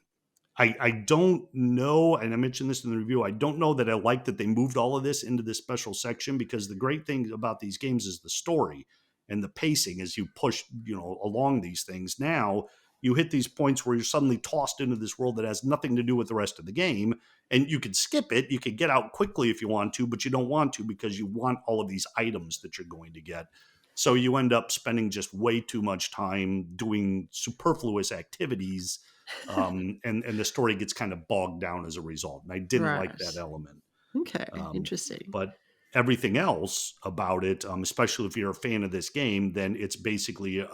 I don't know, and I mentioned this in the review, I don't know that I like that they moved all of this into this special section, because the great thing about these games is the story and the pacing as you push, along these things. Now you hit these points where you're suddenly tossed into this world that has nothing to do with the rest of the game, and you could skip it. You could get out quickly if you want to, but you don't want to because you want all of these items that you're going to get. So you end up spending just way too much time doing superfluous activities, and the story gets kind of bogged down as a result. And I didn't like that Right. element. Okay. Um, Interesting. but everything else about it, especially if you're a fan of this game, then it's basically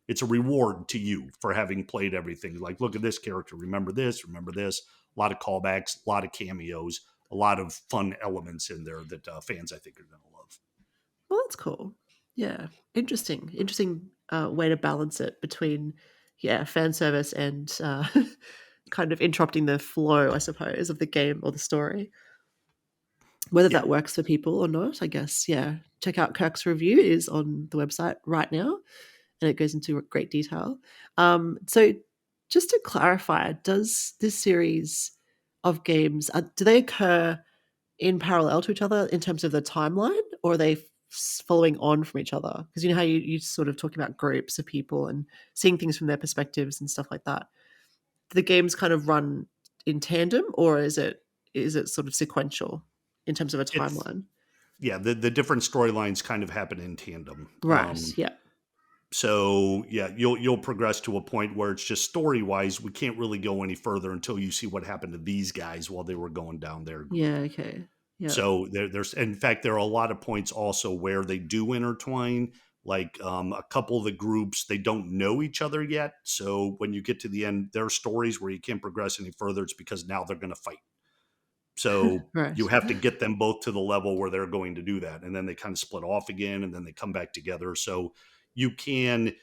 it's a reward to you for having played everything. Like, look at this character, remember this, remember this. A lot of callbacks, a lot of cameos, a lot of fun elements in there that fans, I think, are going to love. Well, that's cool. Yeah. Interesting. Interesting way to balance it between, yeah, fan service and kind of interrupting the flow, I suppose, of the game or the story. Whether Yeah. that works for people or not, I guess, yeah. Check out Kirk's review. It is on the website right now. and it goes into great detail. So just to clarify, does this series of games, do they occur in parallel to each other in terms of the timeline, or are they following on from each other? Because you know how you sort of talk about groups of people and seeing things from their perspectives and stuff like that. Do the games kind of run in tandem, or is it sort of sequential in terms of a It's timeline? yeah, the different storylines kind of happen in tandem. Right. Yeah. So yeah, you'll progress to a point where it's just story wise, we can't really go any further until you see what happened to these guys while they were going down their Yeah. group. Okay. Yeah. So there's, in fact, there are a lot of points also where they do intertwine. Like a couple of the groups, they don't know each other yet. So when you get to the end, there are stories where you can't progress any further. It's because now they're going to fight. So you Right. have to get them both to the level where they're going to do that. And then they kind of split off again and then they come back together. So you can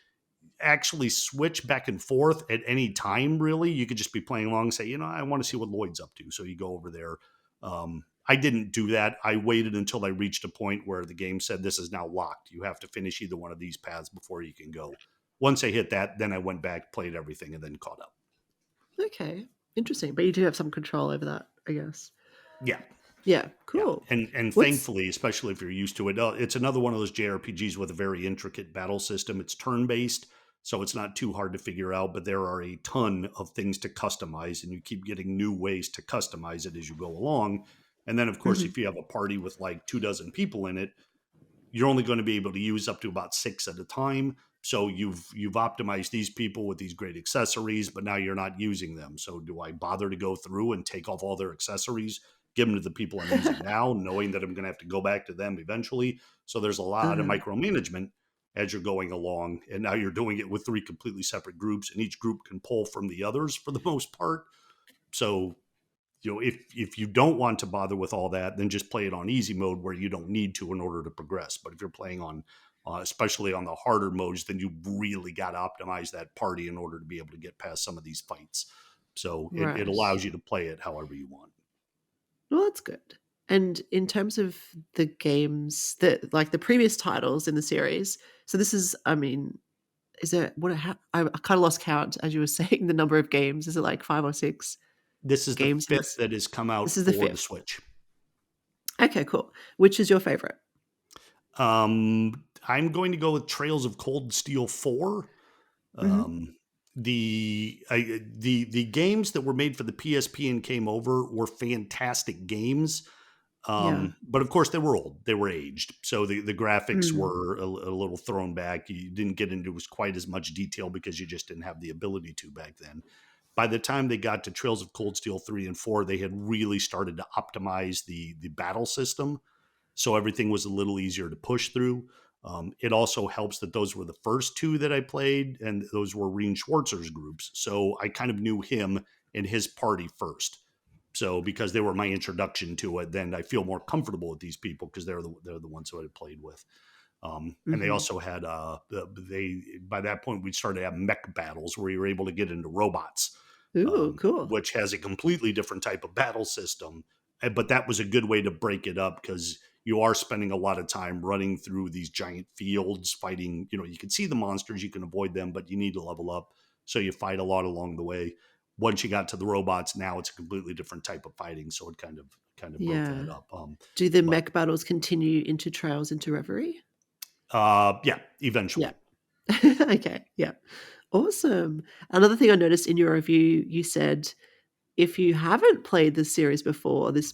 actually switch back and forth at any time, really. You could just be playing along and say, I want to see what Lloyd's up to. So you go over there. I didn't do that. I waited until I reached a point where the game said this is now locked. You have to finish either one of these paths before you can go. Once I hit that, then I went back, played everything, and then caught up. Okay. Interesting. But you do have some control over that, I guess. Yeah. Yeah. Yeah, Cool. and What's thankfully, especially if you're used to it, it's another one of those JRPGs with a very intricate battle system. It's turn-based, so it's not too hard to figure out, but there are a ton of things to customize, and you keep getting new ways to customize it as you go along. And then, of course, Mhm. if you have a party with like 24 people in it, you're only going to be able to use up to about 6 at a time. So you've optimized these people with these great accessories, but now you're not using them. So do I bother to go through and take off all their accessories, give them to the people I'm using now, knowing that I'm going to have to go back to them eventually? So there's a lot of Uh, micromanagement as you're going along. And now you're doing it with 3 completely separate groups, and each group can pull from the others for the most part. So if you don't want to bother with all that, then just play it on easy mode where you don't need to in order to progress. But if you're playing on especially on the harder modes, then you really got to optimize that party in order to be able to get past some of these fights. So it right. allows you to play it however you want. Well, that's good. And in terms of the games that, like the previous titles in the series, so this is, I mean, is it what? I kind of lost count as you were saying the number of games. Is it like 5 or 6 This is the games in fifth this? that has come out This is the for the fifth. Switch. Okay, cool. Which is your favorite? I'm going to go with Trails of Cold Steel 4. Hmm. Um, the games that were made for the PSP and came over were fantastic games. Yeah. But of course they were old, they were aged. So the graphics Mm. were a little thrown back. You didn't get into quite as much detail because you just didn't have the ability to back then. By the time they got to Trails of Cold Steel 3 and 4, they had really started to optimize the battle system. So everything was a little easier to push through. It also helps that those were the first 2 that I played, and those were Reen Schwartzer's groups. So I kind of knew him and his party first. So because they were my introduction to it, then I feel more comfortable with these people because they're the ones who I played with. And they Hmm. also had they by that point we started to have mech battles where you were able to get into robots, Ooh, cool. which has a completely different type of battle system. But that was a good way to break it up because you are spending a lot of time running through these giant fields fighting. You can see the monsters, you can avoid them, but you need to level up. So you fight a lot along the way. Once you got to the robots, now it's a completely different type of fighting. So it kind of broke that Yeah. up. Do the But mech battles continue into Trails into Reverie? yeah, eventually. Yeah. Okay. Yeah. Awesome. Another thing I noticed in your review, you said if you haven't played this series before, this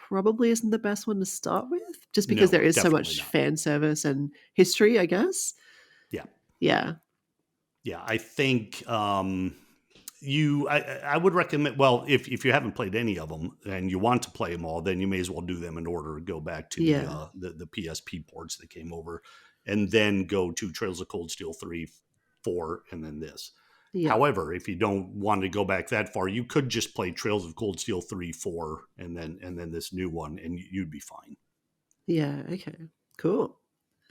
probably isn't the best one to start with, just because No, there is so definitely much not. fan service and history, I guess. Yeah. Yeah. Yeah. I think I would recommend, well, if you haven't played any of them and you want to play them all, then you may as well do them in order to go back to Yeah. the PSP ports that came over and then go to Trails of Cold Steel 3, 4, and then this. Yeah. However, if you don't want to go back that far, you could just play Trails of Cold Steel 3, 4, and then this new one, and you'd be fine. Yeah. Okay. Cool.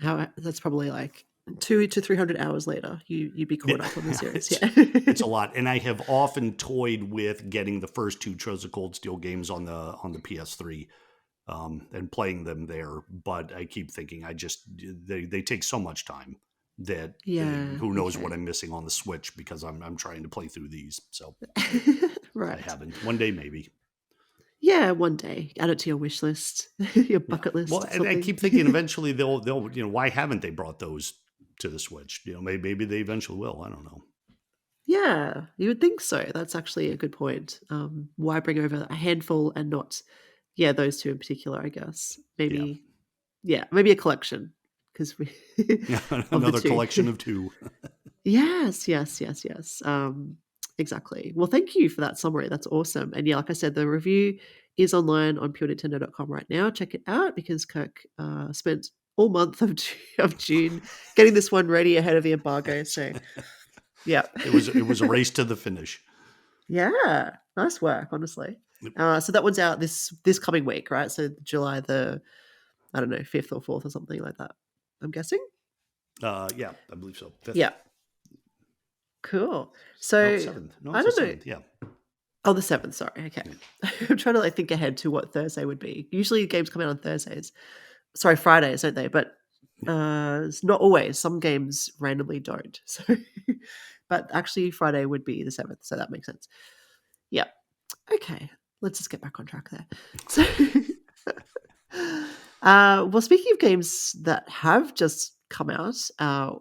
How that's probably like 200 to 300 hours later, you'd be caught Yeah, up on the series. it's Yeah. a lot, and I have often toyed with getting the first 2 Trails of Cold Steel games on the PS3, and playing them there. But I keep thinking they take so much time. that Yeah. who knows what Okay. I'm missing on the Switch because I'm trying to play through these. So I Right. haven't. One day maybe. Yeah, one day. Add it to your wish list, your Yeah. bucket Well, list or and I something. keep thinking eventually they'll why haven't they brought those to the Switch? Maybe they eventually will. I don't know. Yeah, you would think so. That's actually a good point. Why bring over a handful and not, yeah, those two in particular, I guess. Yeah. Maybe, yeah, maybe a collection because we Yeah. of the Another two. collection of two. Yes, yes, yes, yes. Exactly. Well, thank you for that summary. That's awesome. And yeah, like I said, the review is online on purenintendo.com right now. Check it out because Kirk spent all month of, of June getting this one ready ahead of the embargo. So, yeah. It was a race to the finish. Yeah, nice work, honestly. So that one's out this coming week, right? So July the, I don't know, 5th or 4th or something like that, I'm guessing. Yeah, I believe so. Fifth. Yeah, cool. No, So seventh. No, I it's the don't know. seventh. Yeah. Oh, the 7th, sorry. Okay. Yeah. I'm trying to like think ahead to what Thursday would be. Usually games come out on Thursdays. Sorry, Fridays, don't they? But it's not always. Some games randomly don't. So but actually Friday would be the 7th, so that makes sense. Yeah. Okay. Let's just get back on track there. So well, speaking of games that have just come out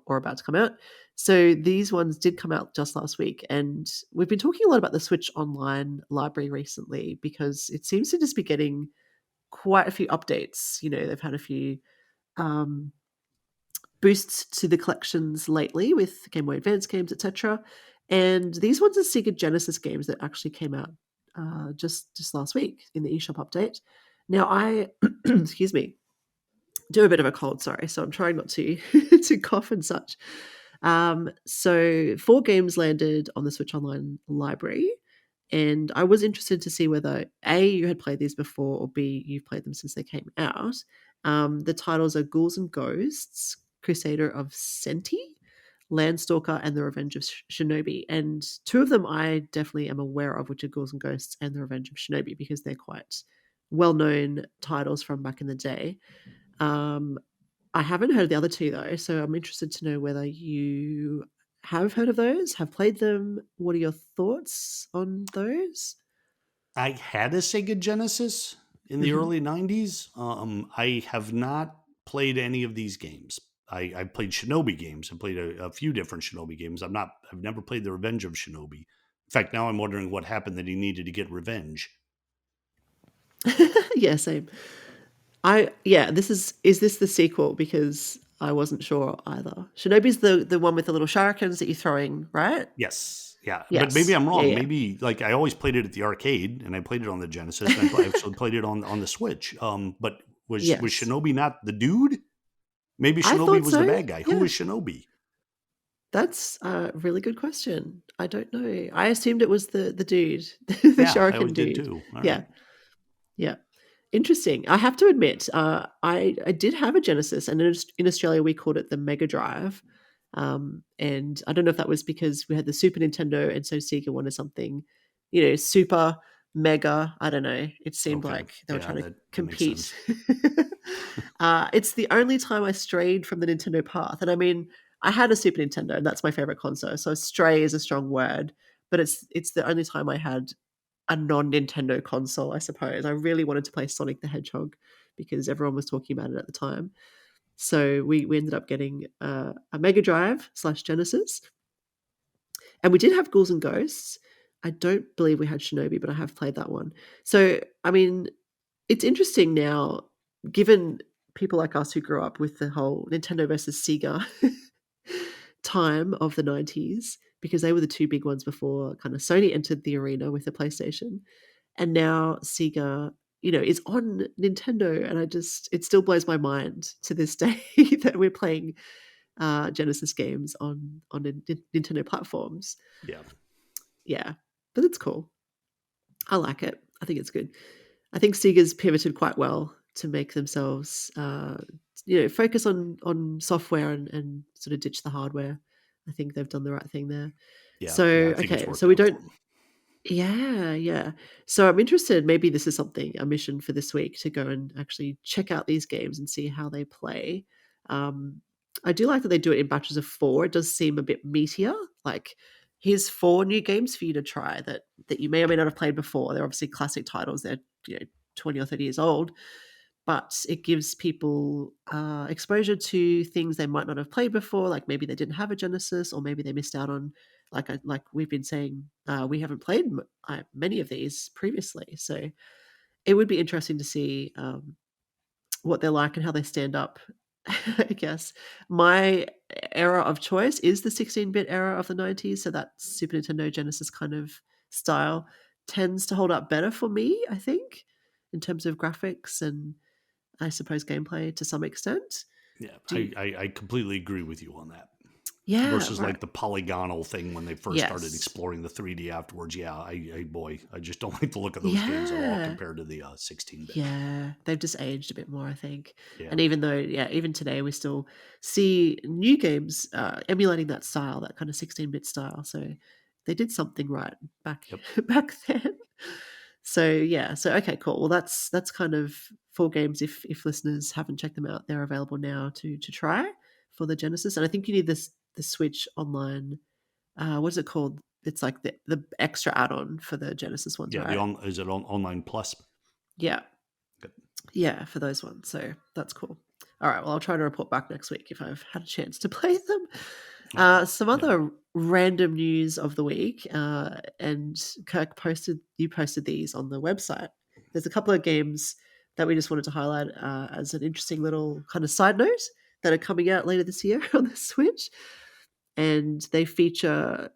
or about to come out, so these ones did come out just last week, and we've been talking a lot about the Switch Online library recently because it seems to just be getting quite a few updates. You know, they've had a few um, boosts to the collections lately with Game Boy Advance games, etc. And these ones are SEGA Genesis games that actually came out just last week in the eShop update. Now, I excuse me, do a bit of a cold, sorry, so I'm trying not to to cough and such. So 4 games landed on the Switch Online library, and I was interested to see whether A, you had played these before, or B, you've played them since they came out. The titles are Ghouls and Ghosts, Crusader of Senti, Landstalker, and The Revenge of Shinobi. And 2 of them I definitely am aware of, which are Ghouls and Ghosts and The Revenge of Shinobi, because they're quite well-known titles from back in the day. Um, I haven't heard of the other 2 though, so I'm interested to know whether you have heard of those, have played them. What are your thoughts on those? I had a Sega Genesis in the Mhm. early 90s. I have not played any of these games. I played Shinobi games. I played a few different Shinobi games. I've never played The Revenge of Shinobi. In fact, now I'm wondering what happened that he needed to get revenge. Yeah, same. This is this the sequel? Because I wasn't sure either. Shinobi's the one with the little shurikens that you're throwing, right? Yes. Yeah. But maybe Yes. I'm Yeah, wrong. yeah. Maybe like I always played it at the arcade and I played it on the Genesis and I actually played it on the Switch. But was Yes. Shinobi not the dude? Maybe I Shinobi thought was the so. bad guy. Who Yeah. was Shinobi? That's a really good question. I don't know. I assumed it was the dude, the Yeah, I always shuriken did dude. too. All right. Yeah. Yeah. Interesting. I have to admit, I did have a Genesis, and in Australia we called it the Mega Drive. And I don't know if that was because we had the Super Nintendo, and so Sega wanted something, super mega. I don't know. It seemed Okay. like they were Yeah, trying to that makes compete. sense. It's the only time I strayed from the Nintendo path, and I mean, I had a Super Nintendo, and that's my favorite console. So stray is a strong word, but it's the only time I had a non-Nintendo console, I suppose. I really wanted to play Sonic the Hedgehog because everyone was talking about it at the time. So we ended up getting a Mega Drive / Genesis, and we did have Ghouls and Ghosts. I don't believe we had Shinobi, but I have played that one. So I mean, it's interesting now, given people like us who grew up with the whole Nintendo versus Sega time of the 90s, because they were the 2 big ones before kind of Sony entered the arena with the PlayStation. And now Sega, is on Nintendo, and it still blows my mind to this day that we're playing Genesis games on Nintendo platforms. Yeah. Yeah, but it's cool. I like it. I think it's good. I think Sega's pivoted quite well to make themselves, focus on software and sort of ditch the hardware. I think they've done the right thing there. Yeah. So Yeah. I think it's okay, worked so we out for don't. them. Yeah, yeah. So I'm interested. Maybe this is a mission for this week to go and actually check out these games and see how they play. Um, I do like that they do it in batches of 4. It does seem a bit meatier. Like, here's 4 new games for you to try that you may or may not have played before. They're obviously classic titles. They're 20 or 30 years old, but it gives people exposure to things they might not have played before. Like maybe they didn't have a Genesis, or maybe they missed out on. Like we've been saying, we haven't played many of these previously, so it would be interesting to see what they're like and how they stand up. I guess my era of choice is the 16-bit era of the 90s, so that Super Nintendo Genesis kind of style tends to hold up better for me, I think, in terms of graphics and I suppose gameplay to some extent. Yeah, Do you, I completely agree with you on that. yeah, Versus right. like the polygonal thing when they first started Yes. exploring the 3D afterwards. Yeah, I just don't like the look of those games at all Yeah. compared to the 16-bit. Yeah, they've just aged a bit more, I think. Yeah. And even though, even today we still see new games emulating that style, that kind of 16-bit style. So they did something right back Yep. back then. So yeah, so okay, cool. Well, that's kind of 4 games. If listeners haven't checked them out, they're available now to try for the Genesis. And I think you need the Switch Online. What is it called? It's like the extra add-on for the Genesis ones, Yeah, right? is it on Online Plus? Yeah. Good. Yeah, for those ones. So that's cool. All right. Well, I'll try to report back next week if I've had a chance to play them. All right. Some Yeah. other random news of the week, and Kirk you posted these on the website. There's a couple of games that we just wanted to highlight as an interesting little kind of side note that are coming out later this year on the Switch, and they feature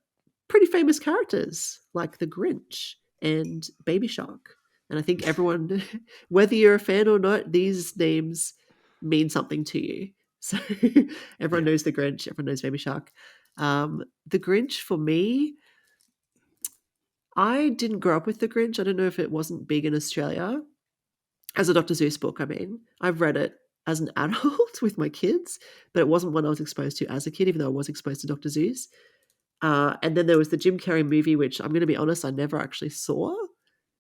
pretty famous characters like the Grinch and Baby Shark. And I think everyone, whether you're a fan or not, these names mean something to you. So everyone Yeah. knows the Grinch, everyone knows Baby Shark. The Grinch, for me, I didn't grow up with the Grinch. I don't know if it wasn't big in Australia. As a Dr. Seuss book, I mean, I've read it as an adult with my kids, but it wasn't one I was exposed to as a kid, even though I was exposed to Dr. Seuss. And then there was the Jim Carrey movie, which I'm going to be honest, I never actually saw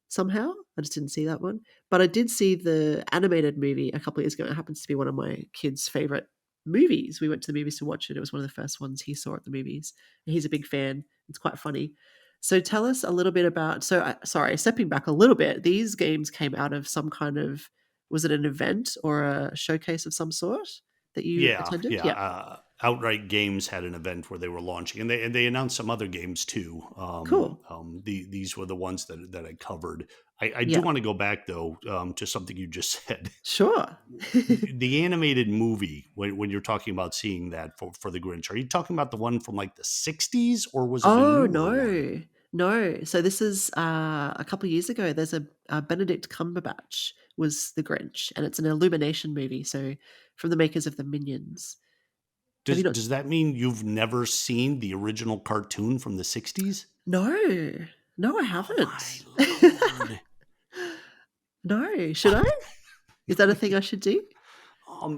somehow. I just didn't see that one. But I did see the animated movie a couple of years ago. It happens to be one of my kids' favorite movies. We went to the movies to watch it. It was one of the first ones he saw at the movies. And he's a big fan. It's quite funny. So tell us a little bit about. So, sorry, stepping back a little bit, these games came out of some kind of, was it an event or a showcase of some sort that you Yeah, attended? yeah. Yeah. Outright Games had an event where they were launching, and they announced some other games too. Cool. These were the ones that I covered. I do Yeah. want to go back though to something you just said. Sure. The animated movie, when you're talking about seeing that for the Grinch, are you talking about the one from like the 60s, or was it the Oh, newer one? no. No. So this is, a couple of years ago, there's a Benedict Cumberbatch was the Grinch, and it's an Illumination movie, so from the makers of the Minions. Have you not. Does that mean you've never seen the original cartoon from the 60s? No. No, I Oh my haven't. lord. No. Should I? Is that a thing I should do?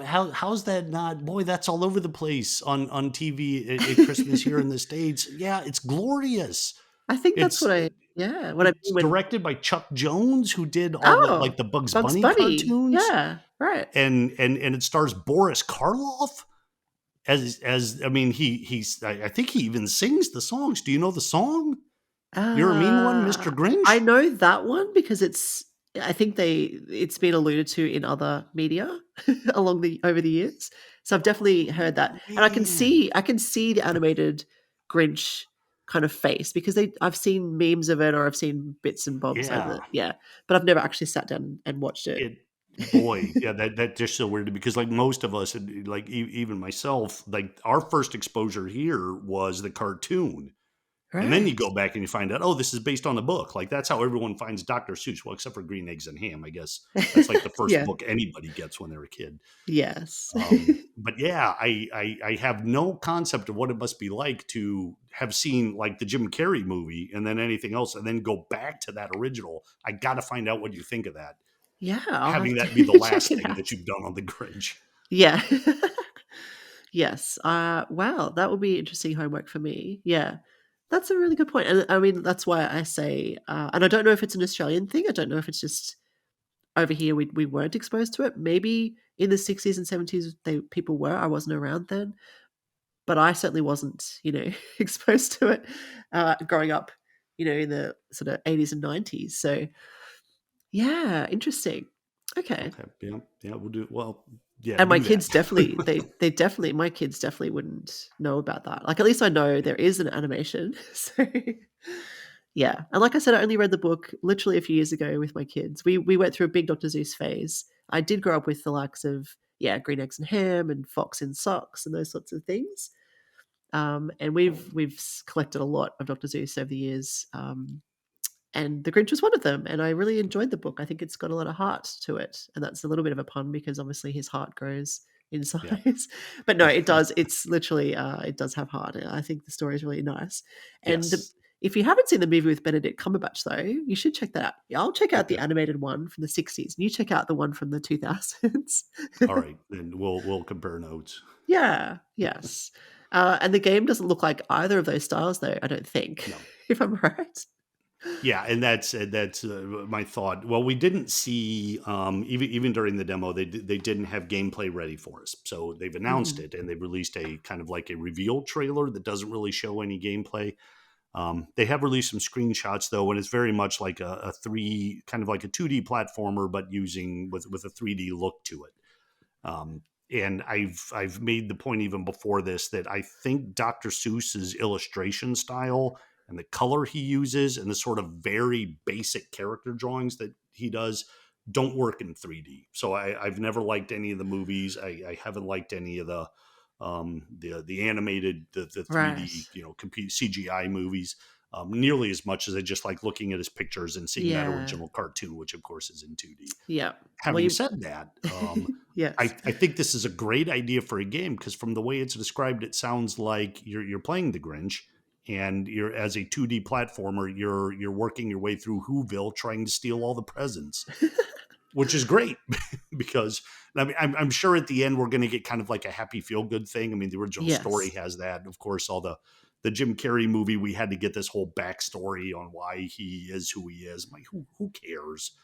How's that not? Boy, that's all over the place on TV at Christmas here in the States. Yeah, it's glorious. I think that's It's what I yeah, what I it's mean when. directed by Chuck Jones, who did all the Oh, like the Bugs Bugs Bunny Bunny. cartoons, Yeah, right. and it stars Boris Karloff as I mean I think he even sings the songs. Do you know the song? You're a mean one, Mr. Uh, I Grinch. know that one because I think it's been alluded to in other media over the years. So I've definitely heard that. And Man, I can see the animated Grinch kind of face because I've seen memes of it or I've seen bits and bobs of yeah. it. Yeah. But I've never actually sat down and watched it. It boy, yeah, that just so weird because like most of us, like even myself, like our first exposure here was the cartoon. And then you Right. go back and you find out, oh, this is based on the book. Like that's how everyone finds Dr. Seuss. Well, except for Green Eggs and Ham, I guess that's like the first Yeah. book anybody gets when they're a kid. Yes. But yeah, I have no concept of what it must be like to have seen like the Jim Carrey movie and then anything else, and then go back to that original. I got to find out what you think of that. Yeah, I'll have Having that be the to check last it thing out. that you've done on the Grinch. Yeah. Yes. Wow, that would be interesting homework for me. Yeah. That's a really good point. And I mean, that's why I say, and I don't know if it's an Australian thing. I don't know if it's just over here we weren't exposed to it. Maybe in the 60s and 70s people were. I wasn't around then, but I certainly wasn't, exposed to it growing up, in the sort of 80s and 90s. So yeah, interesting. Okay. Okay. Yeah. Yeah. We'll do. Well. Yeah. And my Do kids definitely, that. they definitely, my kids definitely wouldn't know about that. Like, at least I know there is an animation. So yeah. And like I said, I only read the book literally a few years ago with my kids. We went through a big Dr. Seuss phase. I did grow up with the likes of, Green Eggs and Ham and Fox in Socks and those sorts of things. And we've collected a lot of Dr. Seuss over the years. And The Grinch was one of them, and I really enjoyed the book. I think it's got a lot of heart to it, and that's a little bit of a pun because obviously his heart grows in Yeah. size. But no, it does. It's literally it does have heart. I think the story is really nice. And Yes. if you haven't seen the movie with Benedict Cumberbatch, though, you should check that out. Yeah, I'll check out the Okay. animated one from the 60s, and you check out the one from the 2000s. All right. Then we'll compare notes. Yeah. Yes. And the game doesn't look like either of those styles, though. I don't think, No. if I'm right. Yeah, and that's my thought. Well, we didn't see even during the demo, they didn't have gameplay ready for us. So they've announced Mhm. it, and they released a kind of like a reveal trailer that doesn't really show any gameplay. They have released some screenshots though, and it's very much like a three kind of like a 2D platformer, but using with a 3D look to it. And I've made the point even before this that I think Dr. Seuss's illustration style and the color he uses and the sort of very basic character drawings that he does don't work in 3D. So I've never liked any of the movies. I haven't liked any of the animated the 3D Right. compete CGI movies nearly as much as I just like looking at his pictures and seeing that Yeah. original cartoon, which of course is in 2D. Yeah. Well, Having you said that, I yes. think this is a great idea for a game because from the way it's described, it sounds like you're playing the Grinch and you're as a 2D platformer, you're working your way through Whoville trying to steal all the presents, which is great because I mean I'm sure at the end we're going to get kind of like a happy feel good thing. I mean the original story Yes. has that, of course, all the Jim Carrey movie, we had to get this whole backstory on why he is who he is. I'm like, who cares?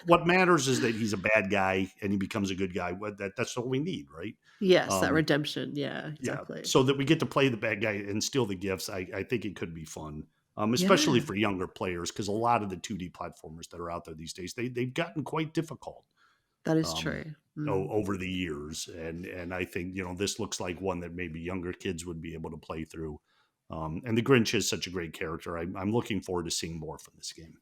What matters is that he's a bad guy and he becomes a good guy. That's all we need, right? Yes, that Um, redemption. Yeah, yeah. exactly. So that we get to play the bad guy and steal the gifts. I think it could be fun, especially Yeah, for younger players, because a lot of the 2D platformers that are out there these days, they've gotten quite difficult that is um, true. Mm. over the years. And I think, this looks like one that maybe younger kids would be able to play through. And the Grinch is such a great character. I'm looking forward to seeing more from this game.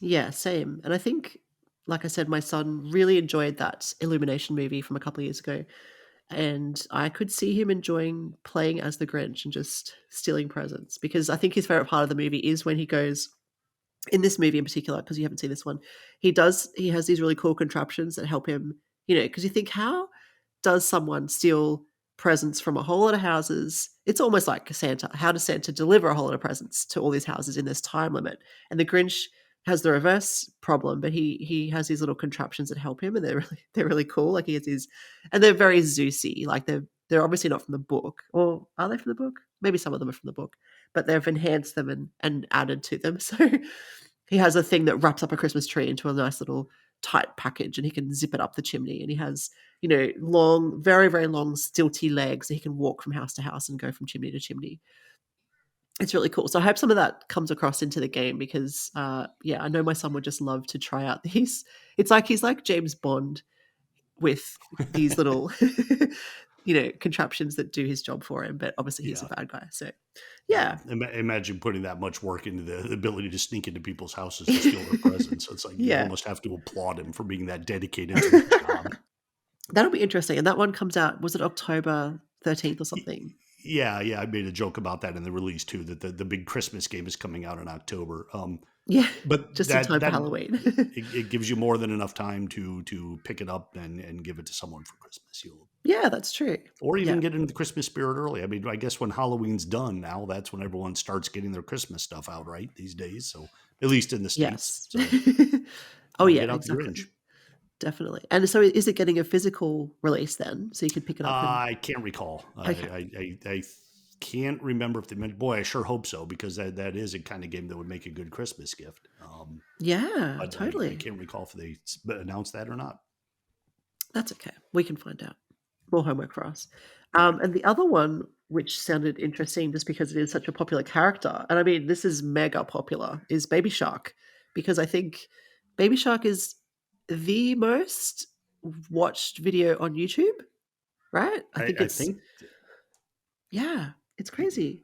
Yeah, same. And I think, like I said, my son really enjoyed that Illumination movie from a couple of years ago. And I could see him enjoying playing as the Grinch and just stealing presents because I think his favorite part of the movie is when he goes in this movie in particular, because you haven't seen this one, he has these really cool contraptions that help him, because you think, how does someone steal presents from a whole lot of houses? It's almost like Santa. How does Santa deliver a whole lot of presents to all these houses in this time limit? And the Grinch has the reverse problem, but he has these little contraptions that help him, and they're really cool. Like he has these, and they're very Zeusy. Like they're obviously not from the book, or are they from the book? Maybe some of them are from the book, but they've enhanced them and added to them. So he has a thing that wraps up a Christmas tree into a nice little tight package, and he can zip it up the chimney. And he has, long, very, very long, stilty legs that he can walk from house to house and go from chimney to chimney. It's really cool. So I hope some of that comes across into the game because, yeah, I know my son would just love to try out these. It's like he's like James Bond with these little, contraptions that do his job for him. But obviously he's a Yeah. bad guy. So, Yeah. yeah, Imagine putting that much work into the ability to sneak into people's houses to steal their presents. It's like you yeah. almost have to applaud him for being that dedicated to his job. That'll be interesting. And that one comes out, was it October 13th or something? Yeah, yeah, I made a joke about that in the release too. That the big Christmas game is coming out in October. Yeah, But just in that time for that Halloween. it gives you more than enough time to pick it up and give it to someone for Christmas. You'll Yeah, that's true. or Yeah. even get into the Christmas spirit early. I mean, I guess when Halloween's done now, that's when everyone starts getting their Christmas stuff out, right? These days, so at least in the States. Yes. So Oh, yeah, get out the exactly. Grinch. Definitely. And so is it getting a physical release then? So you could pick it up and I can't recall. okay. can't remember if they meant. Boy, I sure hope so, because that is a kind of game that would make a good Christmas gift. Yeah, But I totally. can't recall if they announced that or not. That's okay. We can find out. More homework for us. Yeah. And the other one, which sounded interesting just because it is such a popular character, and I mean, this is mega popular, is Baby Shark. Because I think Baby Shark is the most watched video on YouTube, right? I think I it's, think. yeah, it's crazy.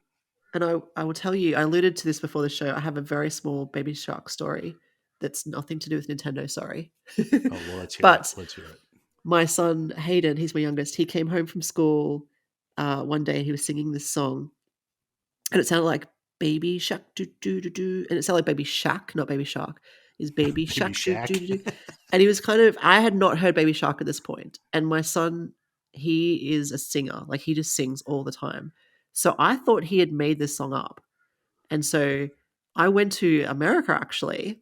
And I will tell you, I alluded to this before the show. I have a very small Baby Shark story that's nothing to do with Nintendo, sorry. Oh well, let's hear it. But Let's hear it. my son Hayden, he's my youngest, he came home from school one day and he was singing this song, and it sounded like Baby Shark do do do do, and it sounded like Baby Shark, not Baby Shark. Is Baby Baby Shark do do Shaq. do do, and he was kind of. I had not heard Baby Shark at this point, and my son, he is a singer, like he just sings all the time. So I thought he had made this song up, and so I went to America actually,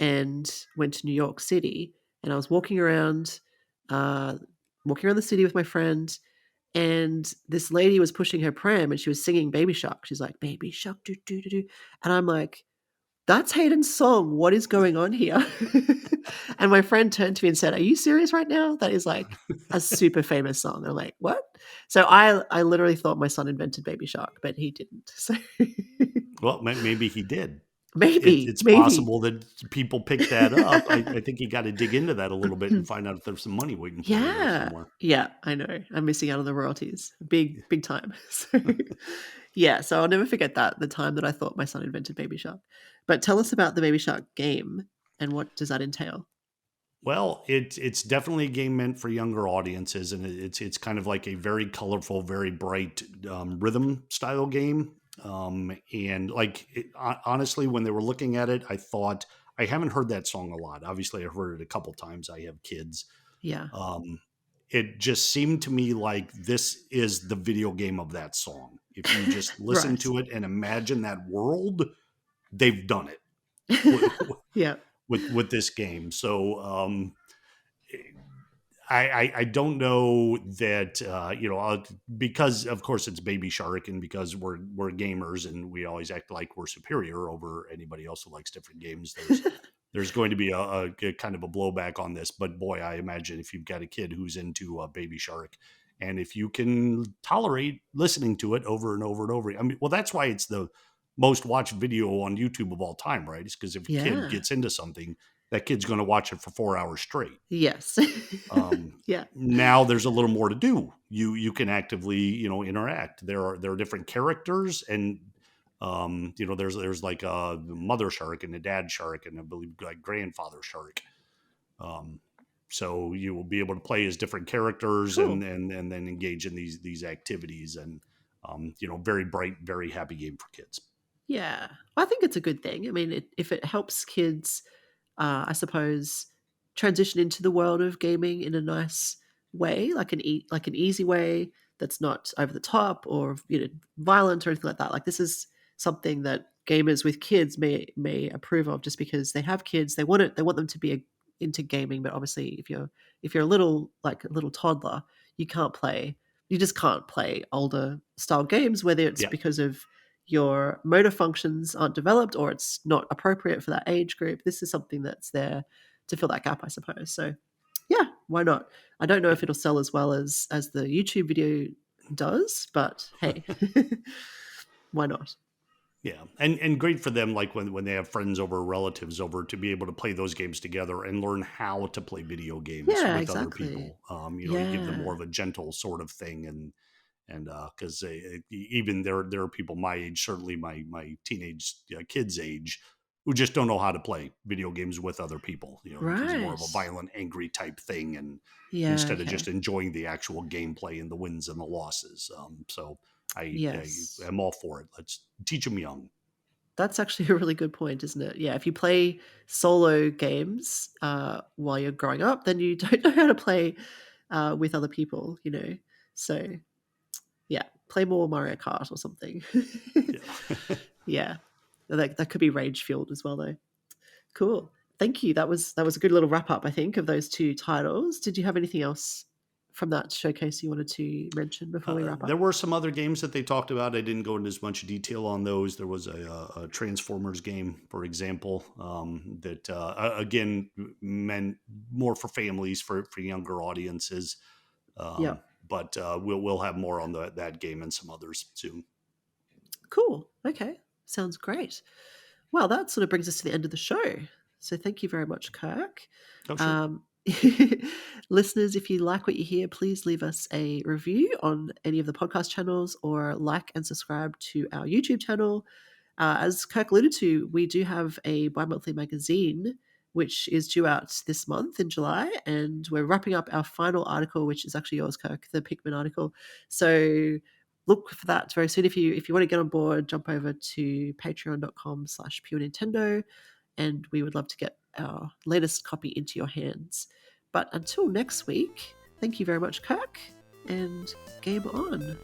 and went to New York City, and I was uh, walking around the city with my friend, and this lady was pushing her pram, and she was singing Baby Shark. She's like, "Baby Shark, do do do do," and I'm like, "That's Hayden's song. What is going on here?" And my friend turned to me and said, "Are you serious right now? That is like a super famous song." And I'm like, "What?" So I literally thought my son invented Baby Shark, but he didn't. So Well, maybe he did. maybe, It's maybe. possible that people picked that up. I think you got to dig into that a little bit and find out if there's some money waiting for you there Yeah. somewhere. Yeah, I know. I'm missing out on the royalties. Big, big time. So, yeah, so I'll never forget that, the time that I thought my son invented Baby Shark. But tell us about the Baby Shark game and what does that entail? Well, it's definitely a game meant for younger audiences, and it's kind of like a very colorful, very bright rhythm style game. And like honestly, when they were looking at it, I thought I haven't heard that song a lot. Obviously, I've heard it a couple times. I have kids. Yeah. Um, it just seemed to me like this is the video game of that song. If you just listen Right. to it and imagine that world, they've done it Yeah. with this game. So I don't know that because of course it's Baby Shark, and because we're gamers and we always act like we're superior over anybody else who likes different games. There's going to be a kind of a blowback on this, but boy, I imagine if you've got a kid who's into Baby Shark, and if you can tolerate listening to it over and over and over, I mean, well, that's why it's the most watched video on YouTube of all time, right? It's because if a kid Yeah. gets into something, that kid's going to watch it for 4 hours straight. Yes. Um, Yeah. Now there's a little more to do. You can actively interact. There are different characters, and there's like a mother shark and a dad shark, and I believe like grandfather shark. Um, so you will be able to play as different characters, and Cool. and then engage in these activities, and very bright, very happy game for kids. Yeah. I think it's a good thing. I mean, if it helps kids, I suppose, transition into the world of gaming in a nice way, like like an easy way that's not over the top or violent or anything like that. Like this is something that gamers with kids may approve of, just because they have kids. They want them to be into gaming, but obviously, if you're a little like a little toddler, you can't play. You just can't play older style games, whether it's Yeah. because of your motor functions aren't developed or it's not appropriate for that age group. This is something that's there to fill that gap, I suppose. So yeah, why not? I don't know Yeah. if it'll sell as well as the YouTube video does, but hey, why not? Yeah, and great for them, like when they have friends over, relatives over, to be able to play those games together and learn how to play video games Yeah, with other exactly. people. You give them more Yeah. of a gentle sort of thing, and because even there are people my age, certainly my teenage kids' age, who just don't know how to play video games with other people. It becomes more of a Right. violent, angry type thing, and Yeah, instead of just okay. enjoying the actual gameplay and the wins and the losses. So I Yes. am all for it. Let's teach them young. That's actually a really good point, isn't it? Yeah, if you play solo games while you're growing up, then you don't know how to play with other people. So yeah, play more Mario Kart or something. Yeah. Yeah, that could be rage fueled as well, though. Cool. Thank you. That was a good little wrap up, I think, of those two titles. Did you have anything else from that showcase you wanted to mention before we wrap up? There were some other games that they talked about. I didn't go into as much detail on those. There was a Transformers game, for example, that again meant more for families, for younger audiences. Yeah. But we'll have more on that game and some others soon. Cool. Okay. Sounds great. Well, that sort of brings us to the end of the show. So thank you very much, Kirk. Oh, sure. Listeners, if you like what you hear, please leave us a review on any of the podcast channels or like and subscribe to our YouTube channel. As Kirk alluded to, we do have a bi-monthly magazine which is due out this month in July, and we're wrapping up our final article, which is actually yours, Kirk, the Pikmin article. So look for that very soon. If you want to get on board, jump over to patreon.com/pure Nintendo, and we would love to get our latest copy into your hands. But until next week, thank you very much, Kirk, and game on.